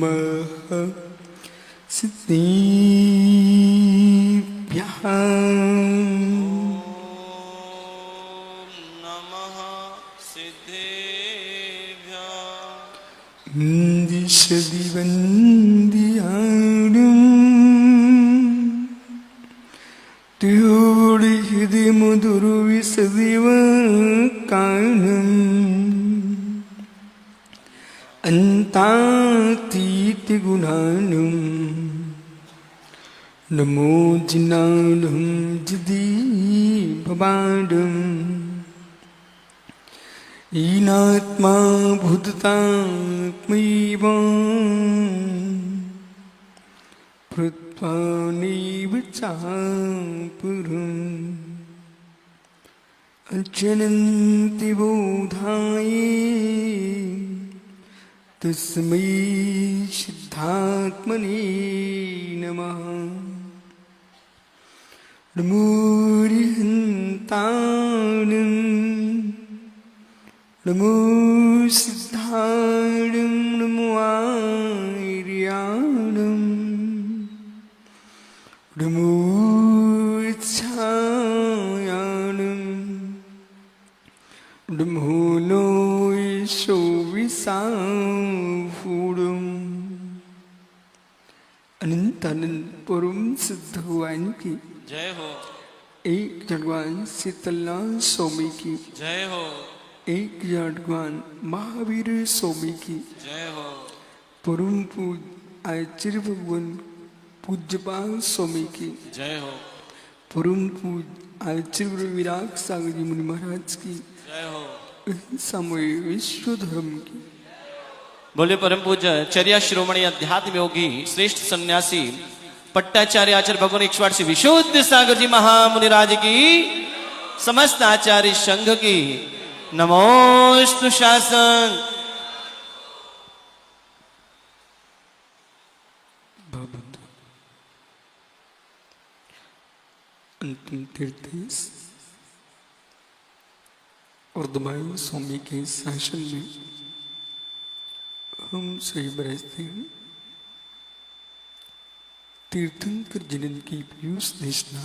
नमः सिद्धिभ्यः नमः सिद्धिभ्यः दिशति वन्द्याणं त्योडिहृदि मधुरविसदिव कारणम् अन्तातीति गुणानं नमो जिनानं जिदि भवाडं ईनात्मा भूतात्मैव प्रत्वानैव चापुरम् अचनन्ति बोधाये तस्मै सिद्धात्मने नमः नमोरिहन्तानं नमो सिद्धाणं नमो आर्याणं नमो इच्छायाणं नमो नो ईशो विसाफूडम् अनंत अनंत परम सिद्ध भगवान की जय हो। एक भगवान शीतलनाथ स्वामी की जय हो। एक भगवान महावीर स्वामी की जय हो। परम पूज आचार्य भगवान पूज्यपाल स्वामी की जय हो। परम पूज आचार्य विराग सागर जी मुनि महाराज की जय हो। सामूहिक विश्व धर्म की। बोले परम पूज्य चर्या शिरोमणि अध्यात्म योगी श्रेष्ठ सन्यासी पट्टाचार्य आचार्य भगवान 108 विशुद्ध सागर जी महामुनिराज की समस्त आचार्य संघ की नमोस्तु शासन। अंतिम तीर्थेश और दमाई स्वामी के शासन में हम सही बरसते हैं। तीर्थंकर जिनेन्द्र की पीयूष देशना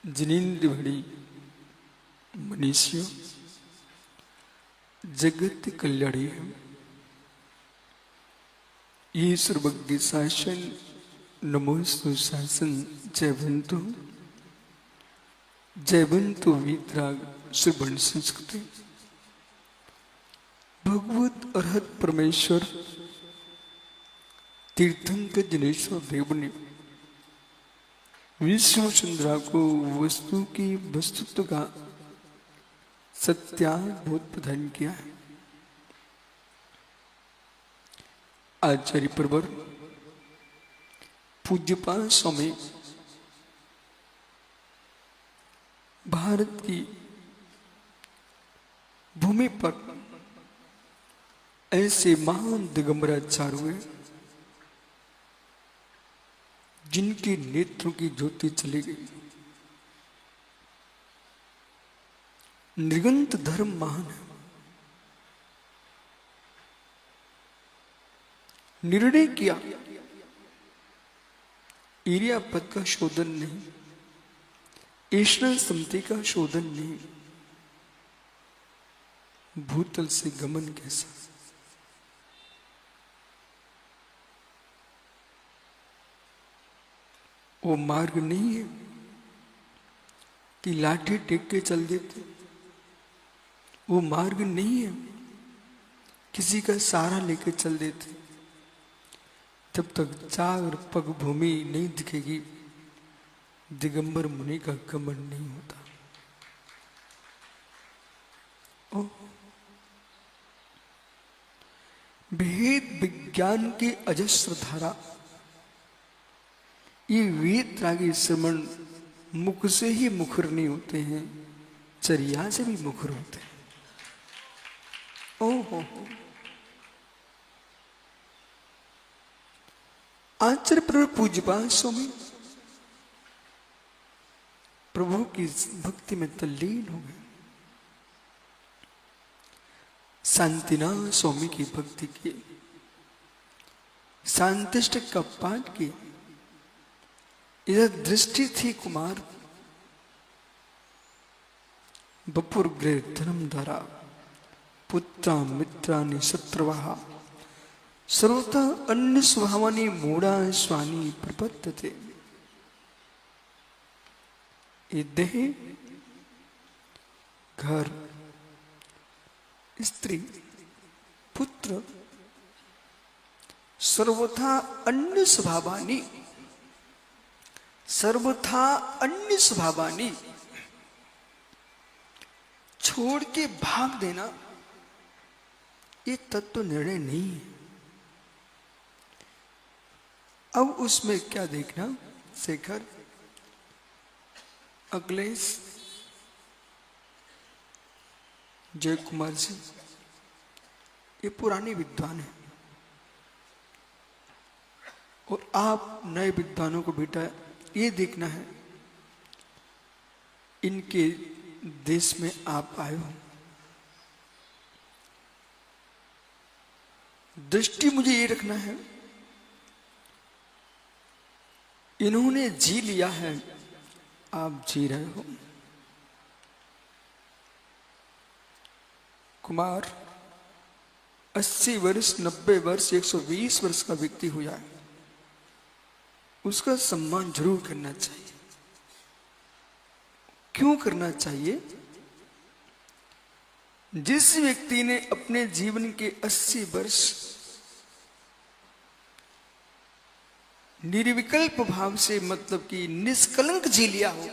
जिनेन्द्र भड़ी मनीषियों जगत कल्याणी है। ये सर्वज्ञ शासन नमोस्तु शासन जयवंतु वीतराग श्रवण संस्कृति भगवत अर्हत परमेश्वर तीर्थंकर जनेश्वर देव ने विष्णु चंद्रा को वस्तु की वस्तुत्व का सत्याद्भुत प्रदान किया है। आचार्य परवर पूज्यपाल स्वामी भारत की भूमि पर ऐसे महान दिगंबराचार्य हुए जिनके नेत्रों की ज्योति चली गई। निर्गंत धर्म महान है। निर्णय किया एरिया पद का शोधन नहीं, ईश्वर समति का शोधन नहीं, भूतल से गमन कैसा। वो मार्ग नहीं है कि लाठी टेक के चल देते। वो मार्ग नहीं है किसी का सहारा लेके चल देते। जब तक चार पग भूमि नहीं दिखेगी दिगंबर मुनि का गमन नहीं होता। भेद विज्ञान की अजस्र धारा ये वेद रागी श्रवण मुख से ही मुखर नहीं होते हैं, चर्या से भी मुखर होते हैं। ओहो आचार्य प्रभु पूज्यपाल स्वामी प्रभु की भक्ति में तल्लीन हो गए। शांतिनाथ स्वामी की भक्ति की शांतिष्ट का पाठ किया। इधर दृष्टि थी कुमार, बपुर गृह धर्म धरा, पुत्रा मित्रानि शत्रुवा, सर्वतः अन्य स्वभावानी मूढ़ा स्वानी प्रपद्यते। ये देह, घर, स्त्री, पुत्र, सर्वथा अन्य स्वभावानी, सर्वथा अन्य स्वभावानी छोड़ के भाग देना, ये तत्व निर्णय नहीं है। अब उसमें क्या देखना शेखर, अखिलेश, जय कुमार जी, ये पुराने विद्वान हैं और आप नए विद्वानों को बेटा ये देखना है, इनके देश में आप आए हो। दृष्टि मुझे ये रखना है, इन्होंने जी लिया है, आप जी रहे हो। कुमार 80 वर्ष, 90 वर्ष, 120 वर्ष का व्यक्ति हो जाए, उसका सम्मान जरूर करना चाहिए। क्यों करना चाहिए? जिस व्यक्ति ने अपने जीवन के 80 वर्ष निर्विकल्प भाव से, मतलब कि निष्कलंक जी लिया हो,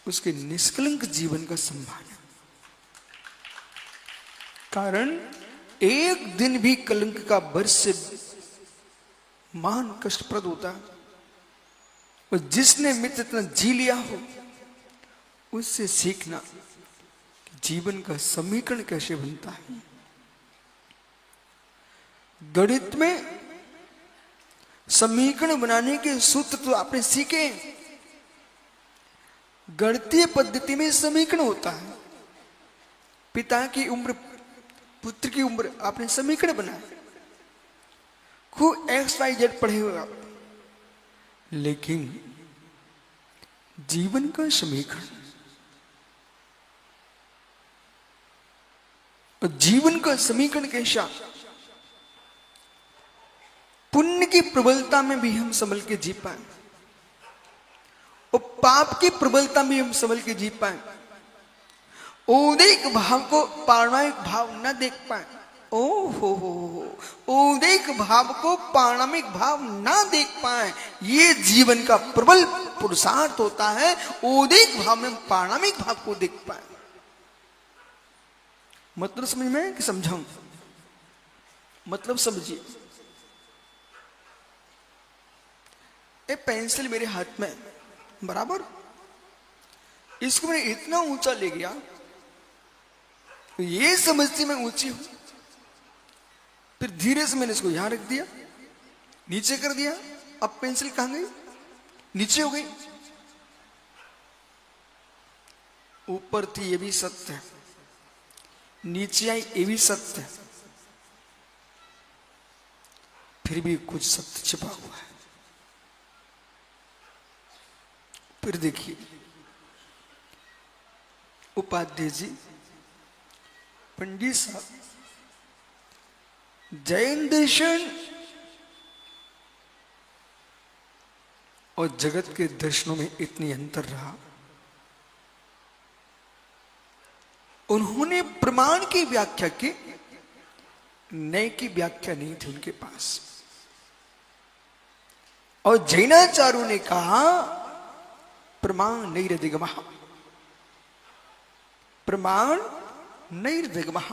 उसके निष्कलंक जीवन का सम्मान है। कारण एक दिन भी कलंक का वर्ष से महान कष्टप्रद होता है, और जिसने मित्र इतना जी लिया हो, उससे सीखना कि जीवन का समीकरण कैसे बनता है। गणित में समीकरण बनाने के सूत्र तो आपने सीखे, गणितीय पद्धति में समीकरण होता है। पिता की उम्र, पुत्र की उम्र, आपने समीकरण बनाया, खूब XYZ पढ़े हुए आप, लेकिन जीवन का समीकरण, और जीवन का समीकरण कैसा? पुण्य की प्रबलता में भी हम संभल के जी पाए, और पाप की प्रबलता में हम संभल के जी पाए, औदिक भाव को पारमाणिक भाव न देख पाए, ओ हो औदिक भाव को पारमाणिक भाव न देख पाए, ये जीवन का प्रबल पुरुषार्थ होता है। औदिक भाव में पारमाणिक भाव को देख पाए। मतलब समझ में कि समझाऊं? मतलब समझिए, ये पेंसिल मेरे हाथ में बराबर, इसको मैंने इतना ऊंचा ले गया, तो ये समझती मैं ऊंची हूं, फिर धीरे से मैंने इसको यहां रख दिया, नीचे कर दिया, अब पेंसिल कहां गई? नीचे हो गई। ऊपर थी ये भी सत्य है, नीचे आई ये भी सत्य है, फिर भी कुछ सत्य छिपा हुआ है। फिर देखिए, उपाध्याय जी, पंडित साहब, जैन दर्शन और जगत के दर्शनों में इतनी अंतर रहा, उन्होंने प्रमाण की व्याख्या की, नए की व्याख्या नहीं थी उनके पास। और जैनाचार्यों ने कहा प्रमाण नैरधिगमः, प्रमाण नैरधिगमः,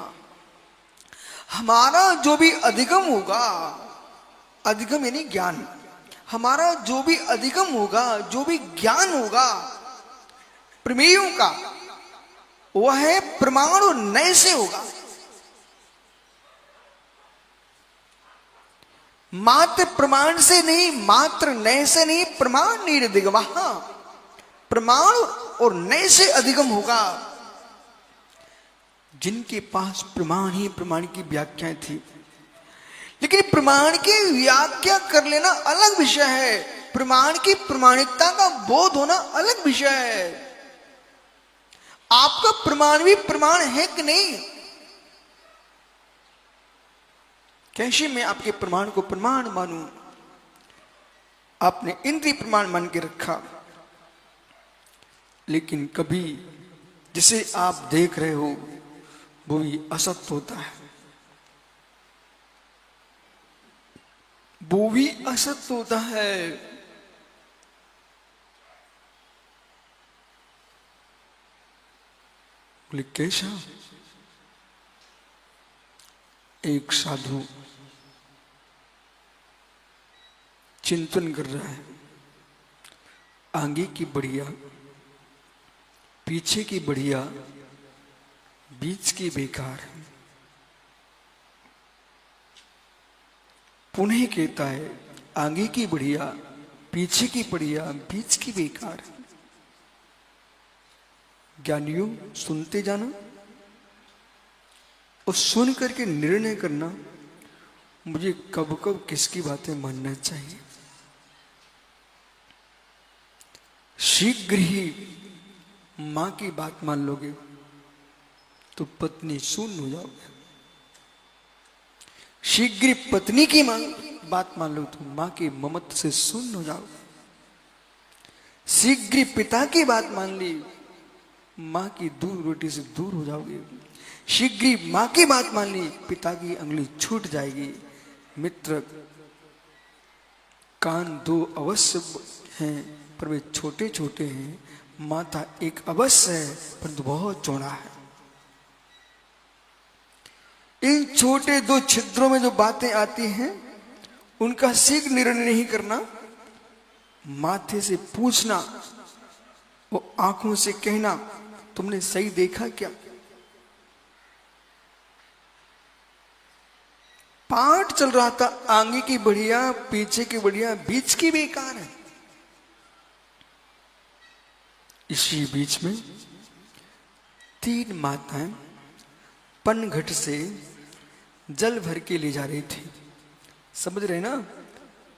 हमारा जो भी अधिगम होगा, अधिगम यानी ज्ञान, हमारा जो भी अधिगम होगा, जो भी ज्ञान होगा प्रमेयों का, वह है प्रमाण और नए से होगा। मात्र प्रमाण से नहीं, मात्र नए से नहीं, प्रमाण नैरधिगमः, प्रमाण और नए से अधिगम होगा। जिनके पास प्रमाण ही प्रमाण की व्याख्याएं थी, लेकिन प्रमाण की व्याख्या कर लेना अलग विषय है, प्रमाण की प्रमाणिकता का बोध होना अलग विषय है। आपका प्रमाण भी प्रमाण है कि नहीं? कैसे मैं आपके प्रमाण को प्रमाण मानूं? आपने इंद्रिय प्रमाण मान के रखा, लेकिन कभी जिसे आप देख रहे हो वो भी असत होता है, वो भी असत होता है। बोले कैसा? एक साधु चिंतन कर रहा है, आगे की बढ़िया, पीछे की बढ़िया, बीच की बेकार। पुनः कहता है आगे की बढ़िया, पीछे की बढ़िया, बीच की बेकार। ज्ञानियों सुनते जाना और सुन करके निर्णय करना, मुझे कब कब किसकी बातें मानना चाहिए। शीघ्र ही मां की बात मान लोगे तो पत्नी शून्य हो जाओगे, शीघ्र पत्नी की बात मान लो तो मां के ममत्व से शून्य हो जाओगे, शीघ्र पिता की बात मान ली मां की दूर रोटी से दूर हो जाओगे, शीघ्र मां की बात मान ली पिता की अंगुली छूट जाएगी। मित्र, कान दो अवश्य हैं पर वे छोटे छोटे हैं, माथा एक अवश्य है परंतु बहुत चौड़ा है। इन छोटे दो छिद्रों में जो बातें आती हैं उनका शीघ्र निर्णय नहीं करना, माथे से पूछना, वो आंखों से कहना तुमने सही देखा क्या। पाठ चल रहा था, आगे की बढ़िया, पीछे की बढ़िया, बीच की बेकार है। इसी बीच में तीन माताएं पनघट से जल भर के ले जा रही थी। समझ रहे ना?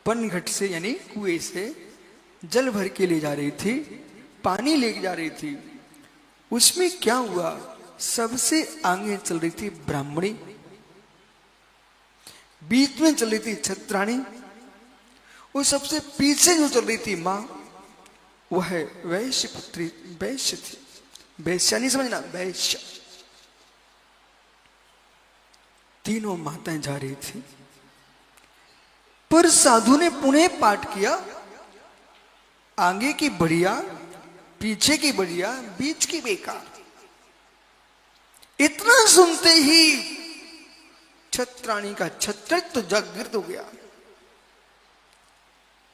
पनघट से यानी कुएं से जल भर के ले जा रही थी, पानी लेके जा रही थी। उसमें क्या हुआ, सबसे आगे चल रही थी ब्राह्मणी, बीच में चल रही थी छत्राणी, और सबसे पीछे जो चल रही थी मां, वह वैश्य पुत्री, वैश्य थी। वैश्या नहीं समझना, वैश्य। तीनों माताएं जा रही थी, पर साधु ने पुनः पाठ किया, आगे की बढ़िया, पीछे की बढ़िया, बीच की बेकार। इतना सुनते ही छत्राणी का छत्रित तो जागृत हो गया,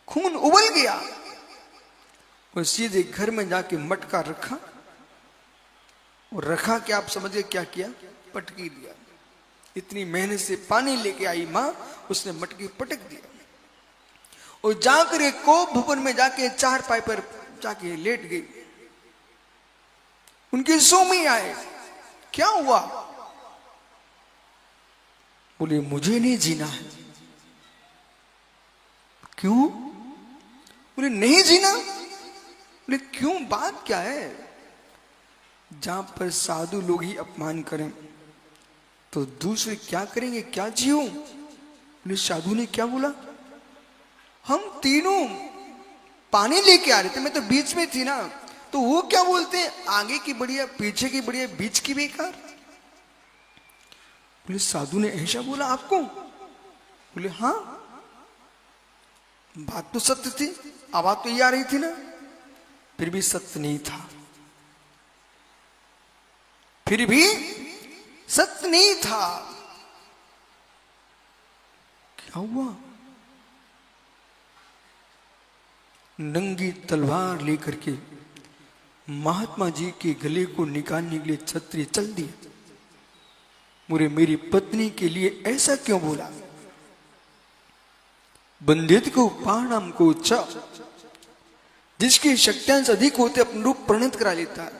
खून उबल गया, और सीधे घर में जाके मटका रखा, और रखा क्या आप समझे क्या किया, पटकी दिया। इतनी मेहनत से पानी लेके आई मां, उसने मटकी पटक दिया, और जाकर एक को भवन में जाके चार पाई पर जाके लेट गई। उनके स्वामी आए, क्या हुआ? बोले मुझे नहीं जीना है। क्यों? बोले नहीं जीना। बोले क्यों, बात क्या है? जहां पर साधु लोग ही अपमान करें तो दूसरे क्या करेंगे, क्या जियो? बोले साधु ने क्या बोला, हम तीनों पानी लेके आ रहे थे, मैं तो बीच में थी ना, तो वो क्या बोलते हैं, आगे की बढ़िया, पीछे की बढ़िया, बीच की बेकार। बोले साधु ने ऐसा बोला आपको? बोले हाँ, बात तो सत्य थी, आवाज तो ये आ रही थी ना, फिर भी सत्य नहीं था, फिर भी सत्य नहीं था। क्या हुआ? नंगी तलवार लेकर के महात्मा जी के गले को निकालने के लिए क्षत्रिय चल दिए। मुझे मेरी पत्नी के लिए ऐसा क्यों बोला? बंधित को पाणाम को च, जिसकी शक्तियां अधिक होते अपने रूप परिणत करा लेता है।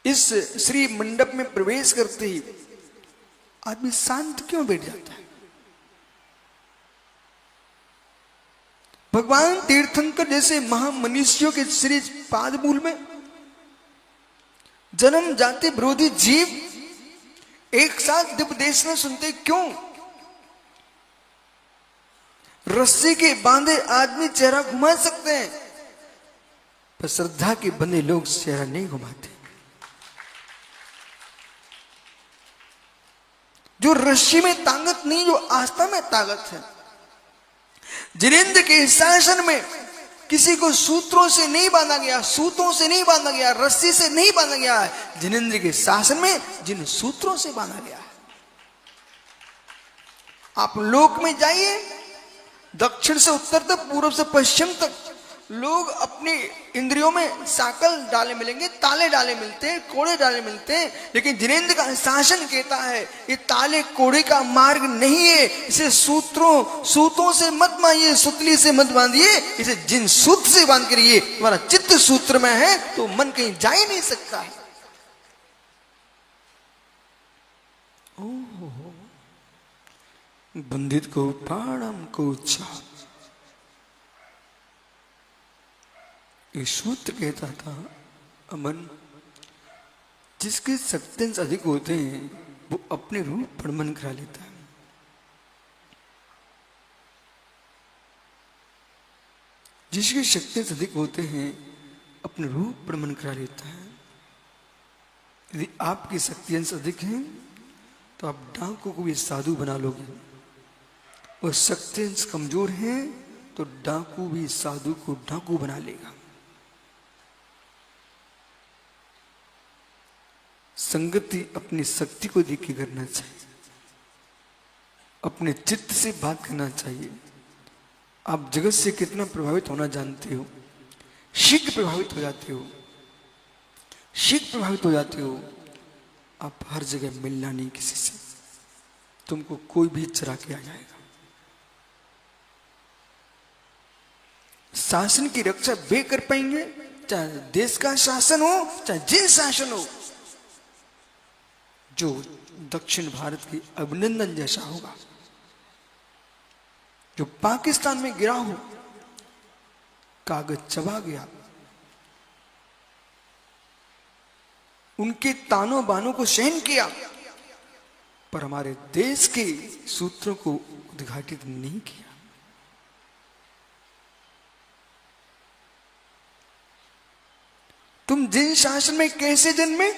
इस श्री मंडप में प्रवेश करते ही आदमी शांत क्यों बैठ जाता है? भगवान तीर्थंकर जैसे महामनीषियों के श्री पादमूल में जन्म जाति विरोधी जीव एक साथ दिव्य देश में सुनते क्यों? रस्सी के बांधे आदमी चेहरा घुमा सकते हैं, पर श्रद्धा के बंधे लोग चेहरा नहीं घुमाते। जो रस्सी में ताकत नहीं, जो आस्था में ताकत है। जिनेंद्र के शासन में किसी को सूत्रों से नहीं बांधा गया, सूतों से नहीं बांधा गया, रस्सी से नहीं बांधा गया है। जिनेंद्र के शासन में जिन सूत्रों से बांधा गया है। आप लोक में जाइए, दक्षिण से उत्तर तक, पूर्व से पश्चिम तक लोग अपनी इंद्रियों में साकल डाले मिलेंगे, ताले डाले मिलते हैं, कोड़े डाले मिलते हैं, लेकिन जिनेंद्र का शासन कहता है ये ताले कोड़े का मार्ग नहीं है। इसे सूतों से मत मानिए, सुतली से मत बांधिए, इसे जिन सूत्र से बांध करिए। तुम्हारा चित्त सूत्र में है तो मन कहीं जा ही नहीं सकता है। बंधित को प्राणम को चाह, ये सूत्र कहता था अमन, जिसके शक्तियांश अधिक होते हैं वो अपने रूप पर मन करा लेता है। जिसके शक्तियांश अधिक होते हैं अपने रूप पर मन करा लेता है। यदि आपकी शक्तियांश अधिक हैं तो आप डाकू को भी साधु बना लोगे, और शक्तियांश कमजोर हैं तो डाकू भी साधु को डाकू बना लेगा। संगति अपनी शक्ति को देख के करना चाहिए, अपने चित्त से बात करना चाहिए। आप जगत से कितना प्रभावित होना जानते हो, शीघ्र प्रभावित हो जाते हो, शीघ्र प्रभावित हो जाते हो। आप हर जगह मिलना नहीं किसी से, तुमको कोई भी चरा के आ जाएगा। शासन की रक्षा वे कर पाएंगे, चाहे देश का शासन हो चाहे जिन शासन हो, जो दक्षिण भारत की अभिनंदन जैसा होगा। जो पाकिस्तान में गिरा हो, कागज चबा गया, उनके तानों बानों को सहन किया, पर हमारे देश के सूत्रों को उद्घाटित नहीं किया। तुम जिन शासन में कैसे जन्मे?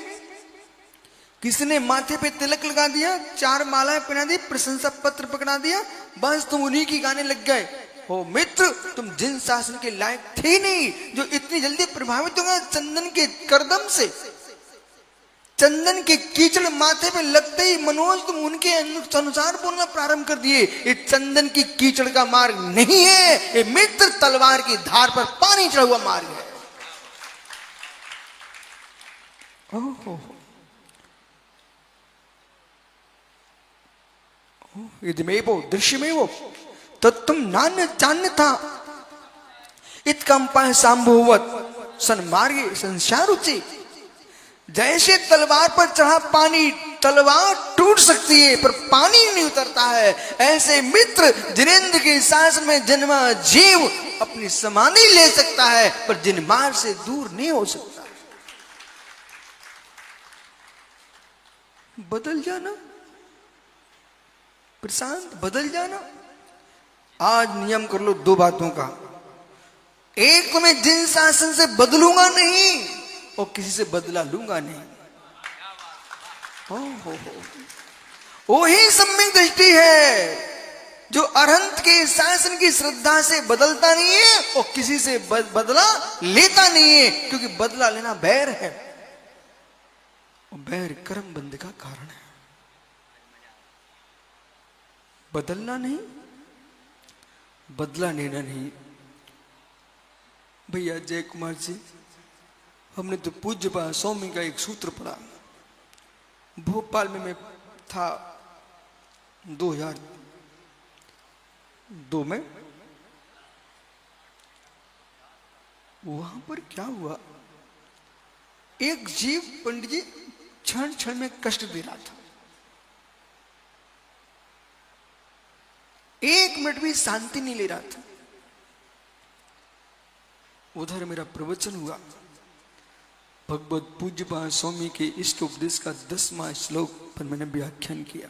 किसी ने माथे पे तिलक लगा दिया, 4 मालाएं पहना दी, प्रशंसा पत्र पकड़ा दिया, बस तुम उन्हीं की गाने लग गए। हो मित्र, तुम जिन शासन के लायक थे नहीं, जो इतनी जल्दी प्रभावित हो गए चंदन के करदम से। चंदन के कीचड़ माथे पे लगते ही मनोज तुम उनके अनुसार बोलना प्रारंभ कर दिए। ये चंदन की कीचड़ का मार्ग नहीं है, ये मित्र तलवार की धार पर पानी चढ़ा हुआ मार्ग है। ओहो, यदिमेवो दृश्यमेवो तत्तम नान्य जान्य था इत्कंपा संभवत सन्मार्गे संसारुचि। जैसे तलवार पर चढ़ा पानी, तलवार टूट सकती है पर पानी नहीं उतरता है, ऐसे मित्र जिनेंद्र के सांस में जन्मा जीव अपनी समाधि ले सकता है पर जिनमार्ग से दूर नहीं हो सकता। बदल जाना प्रशांत, बदल जाना। आज नियम कर लो 2 बातों का। एक, तो मैं जिन शासन से बदलूंगा नहीं और किसी से बदला लूंगा नहीं। हो वही सम्यक दृष्टि है जो अरहंत के शासन की श्रद्धा से बदलता नहीं है और किसी से बदला लेता नहीं है, क्योंकि बदला लेना बैर है और बैर कर्म बंध का कारण है। बदलना नहीं, बदला लेना नहीं। भैया जय कुमार जी, हमने तो पूज्य पा स्वामी का एक सूत्र पढ़ा। भोपाल में मैं था 2002 में। वहां पर क्या हुआ, एक जीव पंडित जी क्षण क्षण में कष्ट दे रहा था, 1 मिनट भी शांति नहीं ले रहा था। उधर मेरा प्रवचन हुआ। भगवत पूज्यपाद स्वामी के इष्ट उपदेश का 10वां श्लोक पर मैंने व्याख्यान किया।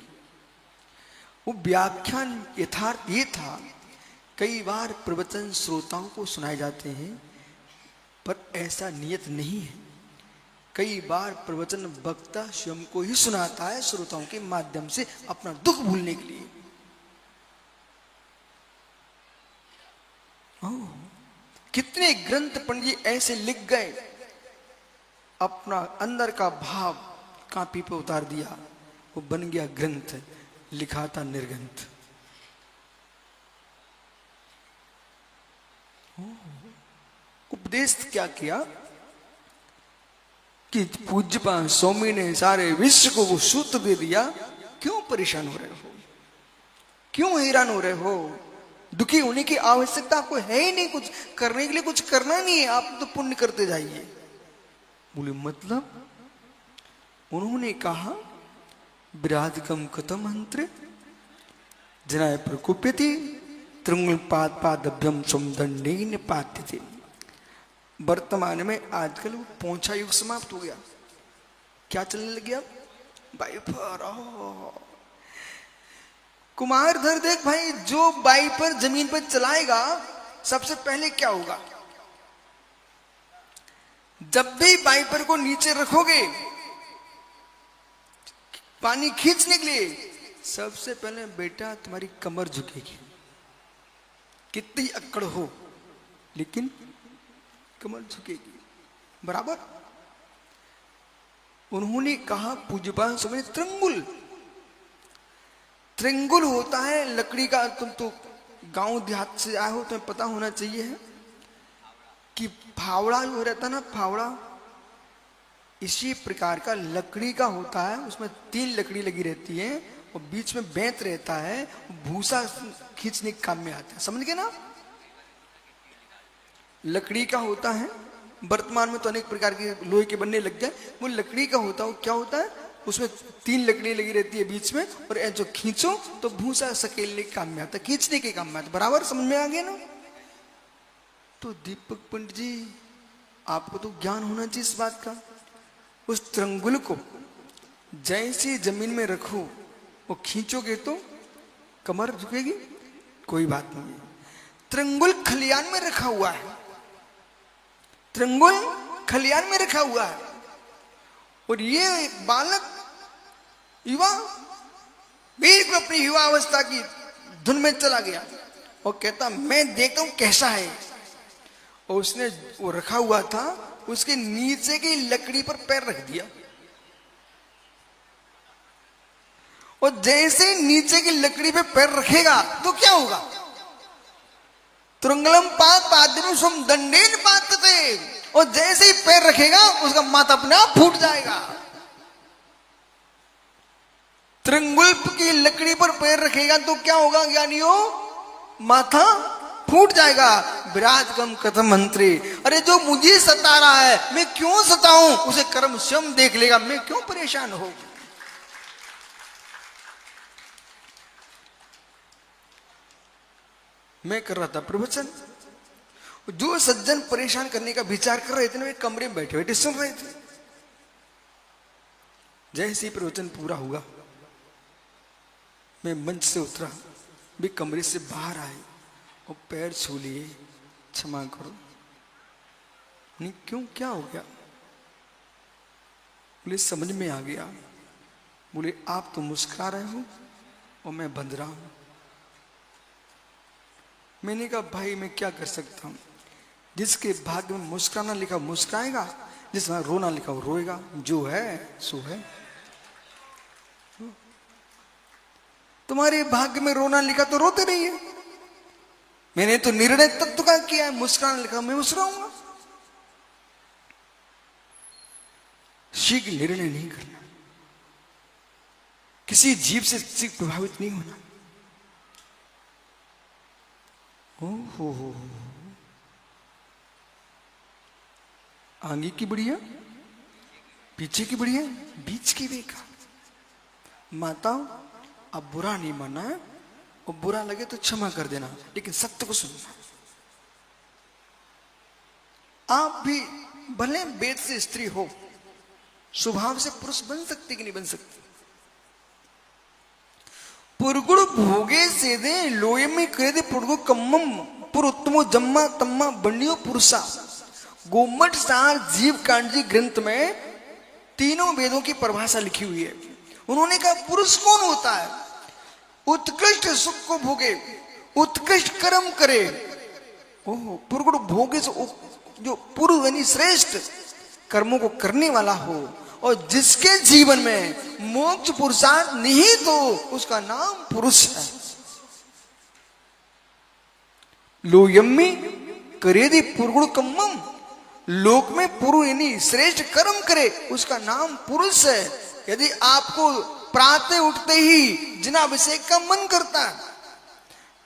वो व्याख्यान यथार्थ ये था, कई बार प्रवचन श्रोताओं को सुनाए जाते हैं, पर ऐसा नियत नहीं है। कई बार प्रवचन वक्ता स्वयं को ही सुनाता है श्रोताओं के माध्यम से, अपना दुख भूलने के लिए। कितने ग्रंथ पंडित ऐसे लिख गए, अपना अंदर का भाव कापी पे उतार दिया, वो बन गया ग्रंथ, लिखा था निर्ग्रंथ। उपदेश क्या किया कि पूज्यपाद स्वामी ने सारे विश्व को वो सूत्र दे दिया। क्यों परेशान हो रहे हो, क्यों हैरान हो रहे हो? दुखी होने की आवश्यकता आपको है ही नहीं, कुछ करने के लिए कुछ करना नहीं है, आप तो पुण्य करते जाइए। बोले मतलब? उन्होंने कहा विराधकम कथम मंत्र जनाय प्रकुप्यति त्रिंगुल पाद पादभ्यम समदंडेन पात्यते। वर्तमान में आजकल वो पोंछा युग समाप्त हो गया, क्या चलने लग गया? वाइपर। कुमारधर देख भाई, जो वाइपर जमीन पर चलाएगा सबसे पहले क्या होगा? जब भी वाइपर को नीचे रखोगे पानी खींचने के लिए, सबसे पहले बेटा तुम्हारी कमर झुकेगी। कितनी अक्कड़ हो, लेकिन कमर झुकेगी, बराबर। उन्होंने कहा पूज्यपाद स्वामी त्रिंगुल, त्रिंगुल होता है लकड़ी का। तुम तो गांव देहात से आए हो, तुम्हें पता होना चाहिए है कि फावड़ा जो रहता है ना, फावड़ा इसी प्रकार का लकड़ी का होता है। उसमें 3 लकड़ी लगी रहती है और बीच में बेंत रहता है, भूसा खींचने के काम में आता है। समझ गए ना? लकड़ी का होता है। वर्तमान में तो अनेक प्रकार के लोहे के बनने लग गए। वो लकड़ी का होता है, वो क्या होता है? उसमें 3 लकड़ी लगी रहती है बीच में, और जो खींचो तो भूसा सकेलने के काम में आता है, खींचने के काम में आता है। बराबर समझ में आ गया ना? तो दीपक पंडित जी, आपको तो ज्ञान होना चाहिए इस बात का। उस त्रिंगुल को जैसे जमीन में रखो, वो खींचोगे तो कमर झुकेगी, कोई बात नहीं है। त्रिंगुल खलियान में रखा हुआ है, त्रिंगुल खलियान में रखा हुआ है, और ये बालक युवा बिल्कुल अपनी युवा अवस्था की धुन में चला गया और कहता मैं देखता हूं कैसा है। और उसने वो रखा हुआ था, उसके नीचे की लकड़ी पर पैर रख दिया, और जैसे नीचे की लकड़ी पे पैर रखेगा तो क्या होगा? त्रिंगलम पाद पाद्यम सम दंडेन पात्यते। और जैसे ही पैर रखेगा उसका माथा अपने आप फूट जाएगा। त्रिंगुल की लकड़ी पर पैर रखेगा तो क्या होगा ज्ञानियों? माथा फूट जाएगा। विराजकम कथम मंत्री, अरे जो मुझे सता रहा है मैं क्यों सताऊं? उसे कर्म स्वयं देख लेगा, मैं क्यों परेशान हो? मैं कर रहा था प्रवचन, जो सज्जन परेशान करने का विचार कर रहे थे ना, वे कमरे में बैठे बैठे सुन रहे थे। जैसे ही प्रवचन पूरा हुआ, मैं मंच से उतरा, वे कमरे से बाहर आए और पैर छू लिए, क्षमा करो। नहीं क्यों, क्या हो गया? बोले समझ में आ गया। बोले आप तो मुस्कुरा रहे हो और मैं बंध रहा हूं। मैंने कहा भाई मैं क्या कर सकता हूं? जिसके भाग्य में मुस्कुराना लिखा मुस्कुराएगा, जिसमें रोना लिखा वो रोएगा। जो है सो है। तुम्हारे भाग्य में रोना लिखा तो रोते रहिए। मैंने तो निर्णय तत्व का किया है, मुस्कुराना लिखा मैं मुस्कुराऊंगा। शीघ्र निर्णय नहीं करना, किसी जीव से शीघ्र प्रभावित नहीं होना। हो आगे की बढ़िया, पीछे की बढ़िया, बीच की बेकार। माताओं अब बुरा नहीं मानना है, और बुरा लगे तो क्षमा कर देना, लेकिन सत्य को सुनना। आप भी भले वेद से स्त्री हो, स्वभाव से पुरुष बन सकते कि नहीं बन सकते? पुरगुड़ भोगे से दे लोये में करे दे पुरगु कम्मम पुरुत्तमो जम्मा तम्मा बनियो पुरुषा। गोमठ सार जीव कांडी ग्रंथ में तीनों वेदों की परिभाषा लिखी हुई है। उन्होंने कहा पुरुष कौन होता है? उत्कृष्ट सुख को भोगे, उत्कृष्ट कर्म करे। ओह, पुरगुड़ भोगे से जो पूर्व यानी श्रेष्ठ कर्मों को करने वाला हो और जिसके जीवन में मोक्ष पुरुषार्थ निहित हो, उसका नाम पुरुष है। लोयम्मी करेदि पुरगुड़ कम्मम, लोक में पुरु यानी श्रेष्ठ कर्म करे, उसका नाम पुरुष है। यदि आपको प्रातः उठते ही जिनाभिषेक का मन करता है,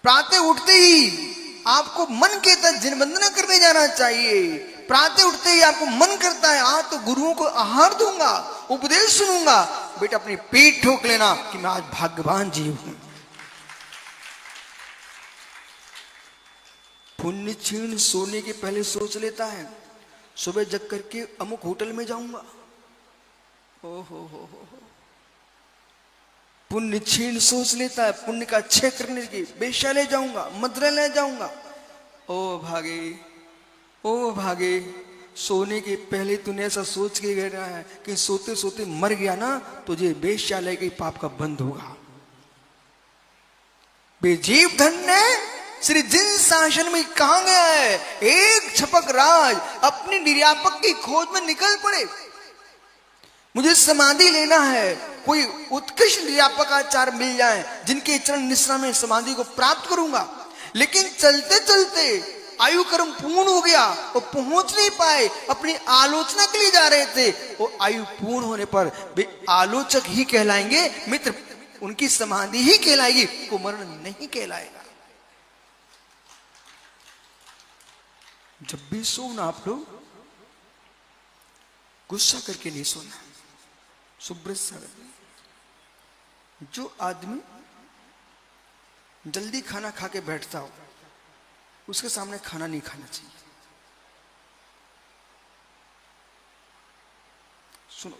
प्रातः उठते ही आपको मन कहता है जिन वंदना करने जाना चाहिए, प्रातः उठते ही आपको मन करता है आज तो गुरुओं को आहार दूंगा, उपदेश सुनूंगा, बेटा अपनी पीठ ठोक लेना कि मैं आज भाग्यवान जीव हूं। पुण्य क्षीण सोने के पहले सोच लेता है सुबह जग करके अमुक होटल में जाऊंगा। हो पुण्य क्षीण सोच लेता है पुण्य का क्षय करने की, वेश्यालय जाऊंगा, मद्रालय जाऊंगा। ओ भागे, ओ भागे, सोने के पहले तूने ऐसा सोच के गया है कि सोते सोते मर गया ना, तुझे वेश्यालय के पाप का बंध होगा। बेजीव धन्य श्री जिन शासन में कहा गया है, एक छपक राज अपने निर्यापक की खोज में निकल पड़े। मुझे समाधि लेना है, कोई उत्कृष्ट निर्यापकाचार्य मिल जाए जिनके चरण निश्रा में समाधि को प्राप्त करूंगा। लेकिन चलते चलते आयु कर्म पूर्ण हो गया, वो पहुंच नहीं पाए, अपनी आलोचना के लिए जा रहे थे। वो आयु पूर्ण होने पर वे आलोचक ही कहलाएंगे, मित्र उनकी समाधि ही कहलाएगी, को मरण नहीं कहलाएगा। जब भी सोना आप लोग गुस्सा करके नहीं सोना, सुब्रत सागर, जो आदमी जल्दी खाना खा के बैठता हो उसके सामने खाना नहीं खाना चाहिए। सुनो,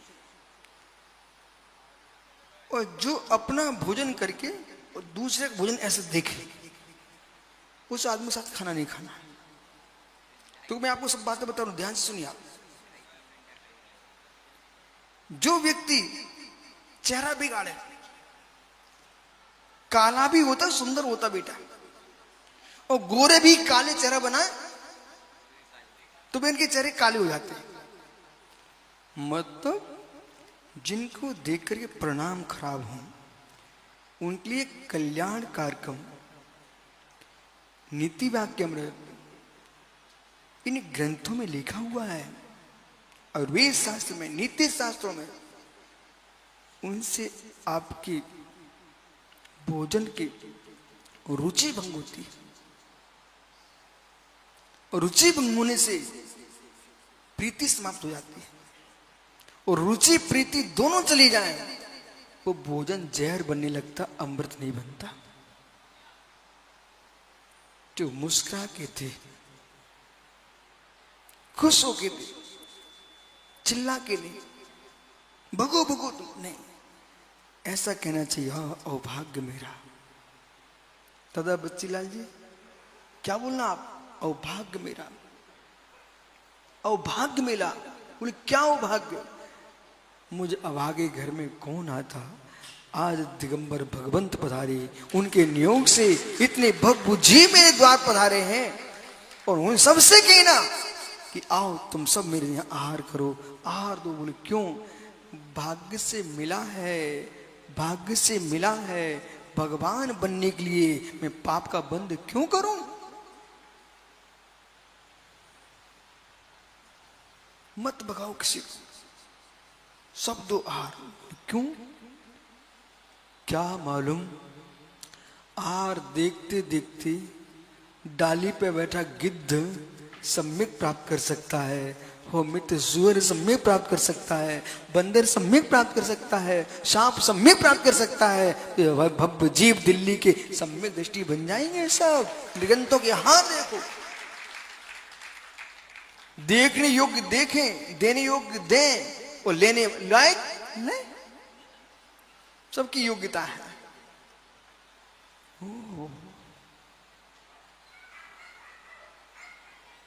और जो अपना भोजन करके और दूसरे का भोजन ऐसे देखे, उस आदमी के साथ खाना नहीं खाना। तो मैं आपको सब बातें बता रहा हूं, ध्यान से सुनिए आप। जो व्यक्ति चेहरा बिगाड़े, काला भी होता सुंदर होता बेटा, और गोरे भी काले चेहरा बनाए तो भी इनके चेहरे काले हो जाते हैं। मतलब जिनको देख करके परिणाम खराब हो उनके लिए कल्याण कार्यक्रम नीति वाक्य इन ग्रंथों में लिखा हुआ है, और वेद शास्त्र में, नीति शास्त्रों में उनसे आपकी भोजन की रुचि भंग होती है, और रुचि भंग होने से प्रीति समाप्त हो जाती है, और रुचि प्रीति दोनों चली जाए वो भोजन जहर बनने लगता, अमृत नहीं बनता। जो मुस्कुरा के थे, खुश होके थे, चिल्ला के नहीं, भगो भगो तुम नहीं, ऐसा कहना चाहिए, हाँ अभाग्य मेरा। दादा बच्चीलाल जी क्या बोलना आप? अभाग्य मेरा, अभाग्य मेरा। बोले क्या अभाग्य? मुझे अभागे घर में कौन आता, आज दिगंबर भगवंत पधारे, उनके नियोग से इतने भगवु जी मेरे द्वार पधारे हैं, और उन सबसे कहना कि आओ तुम सब मेरे यहाँ आहार करो, आहार दो। बोले क्यों? भाग्य से मिला है, भाग्य से मिला है, भगवान बनने के लिए मैं पाप का बंध क्यों करूं? मत भगाओ किसी को, सब दो आहार। क्यों? क्या मालूम आहार देखते देखते डाली पे बैठा गिद्ध सम्यक प्राप्त कर सकता है, हो मित्र सुअर सम्यक प्राप्त कर सकता है, बंदर सम्यक प्राप्त कर सकता है, सांप सम्यक प्राप्त कर सकता है, भव्य जीव दिल्ली के सम्यक दृष्टि बन जाएंगे सब। निगंतों के हाथ देखो, देखने योग्य देखें, देने योग्य दें और लेने लायक ले। सबकी योग्यता है।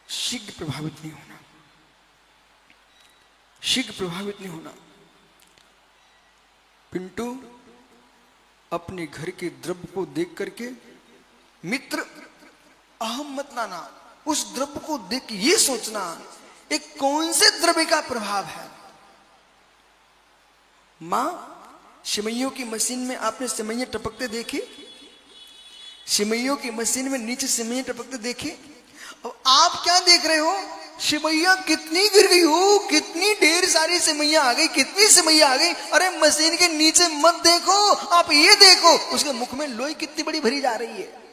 शीघ्र प्रभावित नहीं होना, शीघ्र प्रभावित नहीं होना। पिंटू, अपने घर के द्रव्य को देख करके मित्र अहम मत लाना। उस द्रव्य को देख के ये सोचना एक कौन से द्रव्य का प्रभाव है। मां, सिमइयों की मशीन में आपने सिमइयां टपकते देखे? सिमइयों की मशीन में नीचे सिमइयां टपकते देखे? और आप क्या देख रहे हो? सिमइया कितनी गिर गई हो, कितनी ढेर सारी सिमइया आ गई, कितनी सिमइया आ गई। अरे मशीन के नीचे मत देखो, आप ये देखो उसके मुख में लोई कितनी बड़ी भरी जा रही है।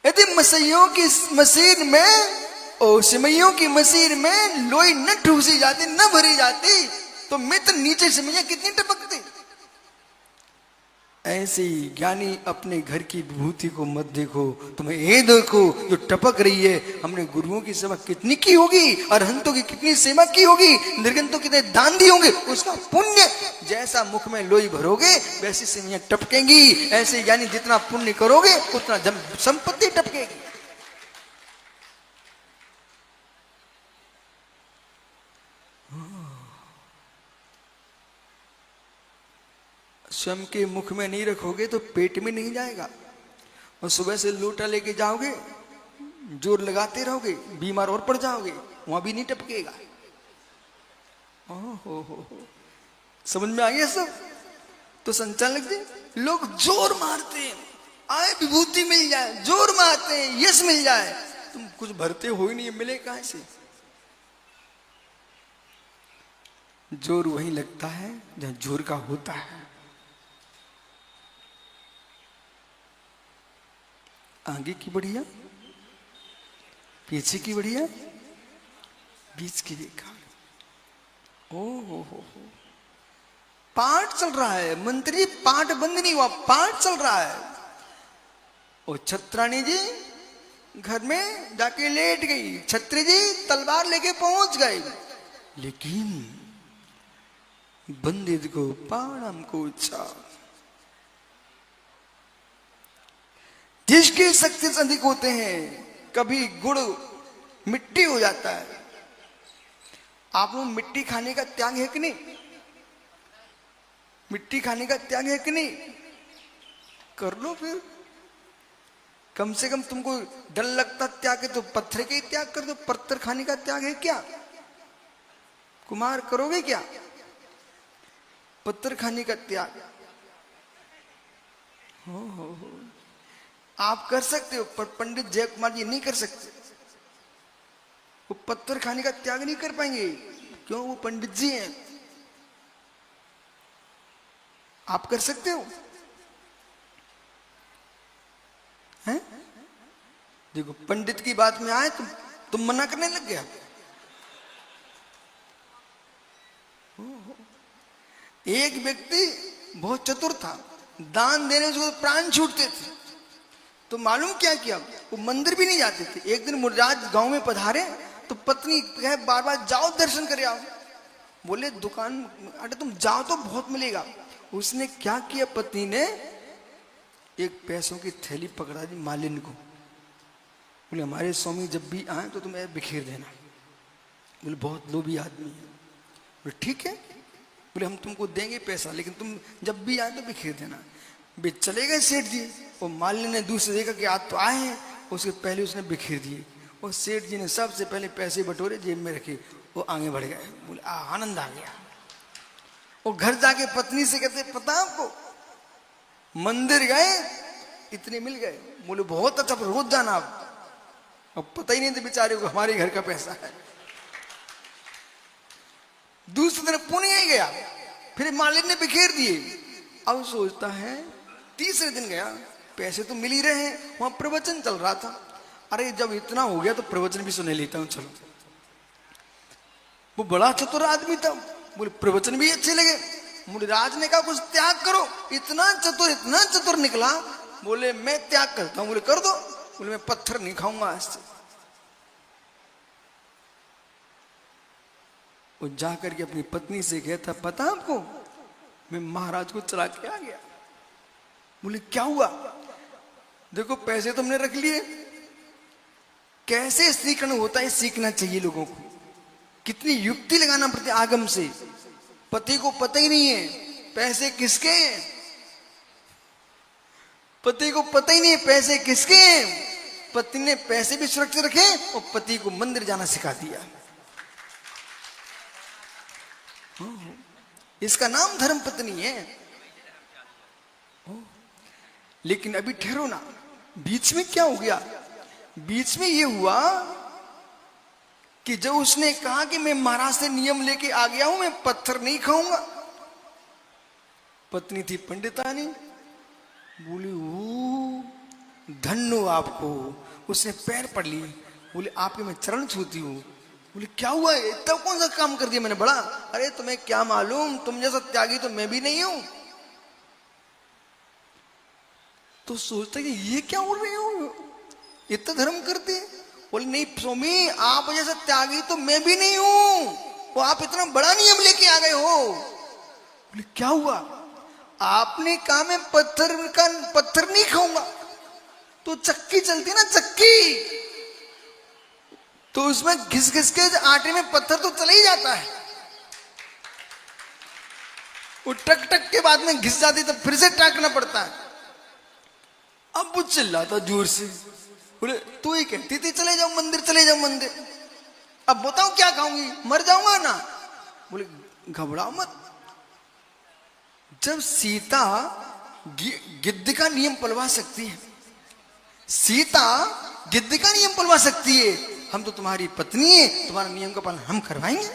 यदि मसइयों की मशीन में और सिमइयों की मशीन में लोई न ठूसी जाती, न भरी जाती, तो मित्र नीचे सिमइया कितनी टपकती। ऐसे ही ज्ञानी अपने घर की विभूति को मत देखो, तुम्हें ये देखो जो टपक रही है। हमने गुरुओं की सेवा कितनी की होगी, अरहंतों की कितनी सेवा की होगी, निर्गंतों कितने दान दिए होंगे, उसका पुण्य। जैसा मुख में लोई भरोगे वैसी सिमइयां टपकेंगी। ऐसे ज्ञानी जितना पुण्य करोगे उतना संपत्ति टपकेगी। स्वयं के मुख में नहीं रखोगे तो पेट में नहीं जाएगा। और सुबह से लोटा लेके जाओगे, जोर लगाते रहोगे, बीमार और पड़ जाओगे, वहां भी नहीं टपकेगा। हो समझ में आ गया सब? तो संचालक जी, लोग जोर मारते हैं, आए विभूति मिल जाए, जोर मारते हैं, यश मिल जाए। तुम कुछ भरते हो ही नहीं, मिले कहां से? जोर वहीं लगता है जहां जोर का होता है। आगे की बढ़िया, पीछे की बढ़िया, बीच की रेखा। ओ हो, पाठ चल रहा है मंत्री, पाठ बंद नहीं हुआ, पाठ चल रहा है। और छत्राणी जी घर में जाके लेट गई, छत्री जी तलवार लेके पहुंच गए, लेकिन बंदित को पाणम को इच्छा। जिसके शक्ति अधिक होते हैं, कभी गुड़ मिट्टी हो जाता है। आप लोग मिट्टी खाने का त्याग है कि नहीं? मिट्टी खाने का त्याग है कि नहीं? कर लो फिर। कम से कम तुमको डर लगता त्याग है तो पत्थर के त्याग कर दो। पत्थर खाने का त्याग है क्या? कुमार करोगे क्या पत्थर खाने का त्याग? हो। आप कर सकते हो, पर पंडित जय कुमार जी नहीं कर सकते। वो पत्थर खाने का त्याग नहीं कर पाएंगे। क्यों? वो पंडित जी हैं। आप कर सकते हो? हैं? देखो, पंडित की बात में आए तुम मना करने लग गया। एक व्यक्ति बहुत चतुर था, दान देने से प्राण छूटते थे। तो मालूम क्या किया, वो मंदिर भी नहीं जाते थे। एक दिन मुराद गांव में पधारे तो पत्नी कहे बार बार जाओ दर्शन करे आओ। बोले दुकान, अरे तुम जाओ तो बहुत मिलेगा। उसने क्या किया, पत्नी ने एक पैसों की थैली पकड़ा दी मालिन को। बोले हमारे स्वामी जब भी आए तो तुम बिखेर देना। बोले बहुत लोभी आदमी है। बोले ठीक है। बोले हम तुमको देंगे पैसा, लेकिन तुम जब भी आए तो बिखेर देना। वे चले गए सेठ जी। और मालिन ने दूसरे देखा कि आज तो आए हैं, उसके पहले उसने बिखेर दिए। और सेठ जी ने सबसे पहले पैसे बटोरे, जेब में रखे, वो आगे बढ़ गए। बोले आनंद आ गया। और घर जाके पत्नी से कहते पता आपको, मंदिर गए इतने मिल गए। बोले बहुत अच्छा, रोज जाना आप। अब पता ही नहीं था बेचारे को हमारे घर का पैसा है। दूसरे दिन पुणे ही गया, फिर मालिक ने बिखेर दिए। अब सोचता है तीसरे दिन गया, पैसे तो मिल ही रहे हैं, वहां प्रवचन चल रहा था। अरे जब इतना हो गया तो प्रवचन भी सुने लेता हूं, चलो। वो बड़ा चतुर आदमी था। बोले प्रवचन भी अच्छे लगे। मुनिराज ने कहा कुछ त्याग करो। इतना चतुर निकला। बोले मैं त्याग करता हूं। बोले कर दो। बोले मैं पत्थर नहीं खाऊंगा आज से। वो जाकर के अपनी पत्नी से कहता, पता आपको मैं महाराज को चला के आ गया। बोले क्या हुआ? देखो पैसे तुमने रख लिए, कैसे सीखना होता है सीखना चाहिए लोगों को, कितनी युक्ति लगाना पड़ती है आगम से। पति को पता ही नहीं है पैसे किसके हैं, पति को पता ही नहीं है पैसे किसके हैं। पत्नी ने पैसे भी सुरक्षित रखे और पति को मंदिर जाना सिखा दिया। इसका नाम धर्म पत्नी है। लेकिन अभी ठहरो ना, बीच में क्या हो गया? बीच में ये हुआ कि जब उसने कहा कि मैं महाराज से नियम लेके आ गया हूं, मैं पत्थर नहीं खाऊंगा, पत्नी थी पंडितानी, बोली ओ धन्य आपको। उसने पैर पड़ लिए, बोले आपके मैं चरण छूती हूं। बोले क्या हुआ, इतना कौन सा काम कर दिया मैंने बड़ा? अरे तुम्हें क्या मालूम, तुम जैसा त्यागी तो मैं भी नहीं हूं। तो सोचता कि ये क्या बोल रहे हो, इतना धर्म करते? बोले नहीं स्वामी, आप जैसा त्यागी तो मैं भी नहीं हूं, वो आप इतना बड़ा नियम लेके आ गए हो। बोले क्या हुआ? आपने कहा मैं पत्थर नहीं खाऊंगा, तो चक्की चलती ना चक्की, तो उसमें घिस घिस के आटे में पत्थर तो चला ही जाता है, वो टक टक के बाद में घिस जाती तो फिर से टाकना पड़ता है। अब वो चिल्लाता जोर से, बोले तू ही कहती थी चले जाओ मंदिर, चले जाओ मंदिर, अब बताओ क्या खाऊंगी, मर जाऊंगा ना। बोले घबराओ मत, जब सीता गिद्ध का नियम पलवा सकती है, सीता गिद्ध का नियम पलवा सकती है, हम तो तुम्हारी पत्नी है, तुम्हारा नियम का पालन हम करवाएंगे।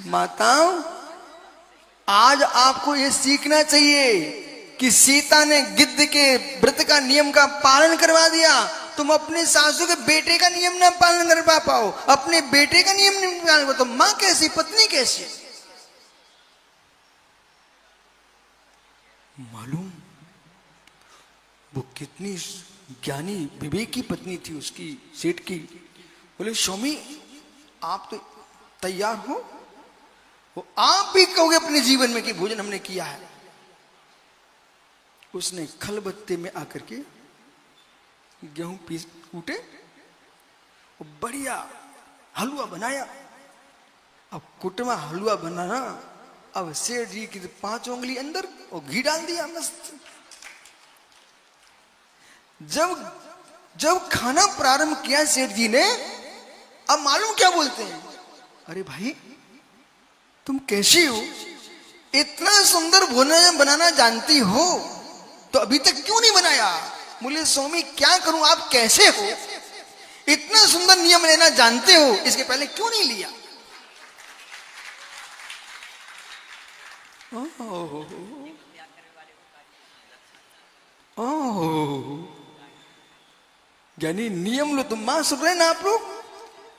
माताओं, आज आपको यह सीखना चाहिए कि सीता ने गिद्ध के व्रत का नियम का पालन करवा दिया, तुम अपने सासू के बेटे का नियम ना पालन कर पाओ, अपने बेटे का नियम नहीं पालन करो, तो मां कैसी, पत्नी कैसी? मालूम वो कितनी ज्ञानी विवेक की पत्नी थी उसकी, सेठ की। बोले स्वामी आप तो तैयार हो, वो आप भी कहोगे अपने जीवन में कि भोजन हमने किया है। उसने खलबत्ते में आकर के गेहूं पीस कूटे और बढ़िया हलवा बनाया। अब कुटवा हलवा बनाना, अब सेठ जी की 5 उंगली अंदर और घी डाल दिया मस्त। जब खाना प्रारंभ किया सेठ जी ने, अब मालूम क्या बोलते हैं, अरे भाई तुम कैसी हो, इतना सुंदर भोजन बनाना जानती हो तो अभी तक क्यों नहीं बनाया? बोले स्वामी क्या करूं, आप कैसे हो, इतना सुंदर नियम लेना जानते हो, इसके पहले क्यों नहीं लिया? यानी नियम लो, तुम मां सुन रहे ना आप लोग,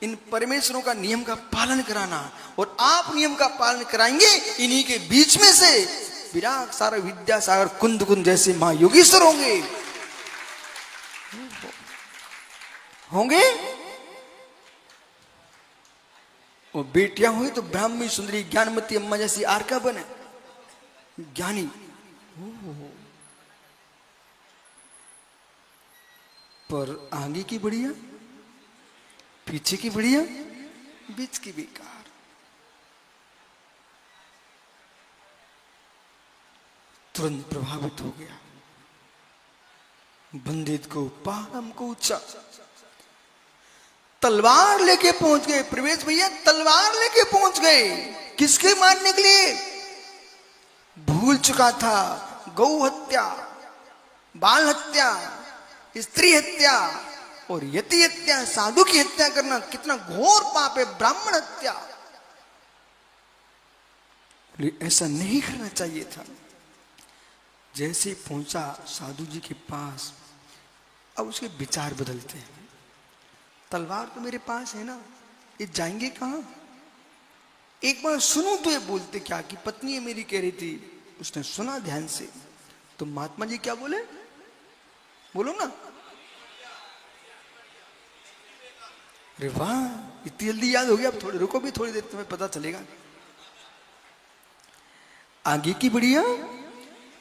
इन परमेश्वरों का नियम का पालन कराना, और आप नियम का पालन कराएंगे, इन्हीं के बीच में से विराट सारा विद्यासागर कुंद कुंद जैसे महायोगीश्वर होंगे। और बेटियां हुई तो ब्राह्मी सुंदरी ज्ञानमती अम्मा जैसी आरका बने ज्ञानी। पर आगे की बढ़िया, पीछे की बढ़िया, बीच की बेकार। तुरंत प्रभावित हो गया, बंदित को पहाड़म को ऊंचा, तलवार लेके पहुंच गए। प्रवेश भैया तलवार लेके पहुंच गए, किसके मारने के लिए? भूल चुका था गौ हत्या, बाल हत्या, स्त्री हत्या और यति हत्या, साधु की हत्या करना कितना घोर पाप है, ब्राह्मण हत्या। ऐसा नहीं करना चाहिए था। जैसे पहुंचा साधु जी के पास, अब उसके विचार बदलते हैं। तलवार तो मेरे पास है ना, ये जाएंगे कहां? एक बार सुनो तो ये बोलते क्या कि पत्नी मेरी कह रही थी। उसने सुना ध्यान से, तो महात्मा जी क्या बोले, बोलो ना। अरे वाह, इतनी जल्दी याद हो गया। अब थोड़ी रुको भी, थोड़ी देर तुम्हें पता चलेगा। आगे की बढ़िया,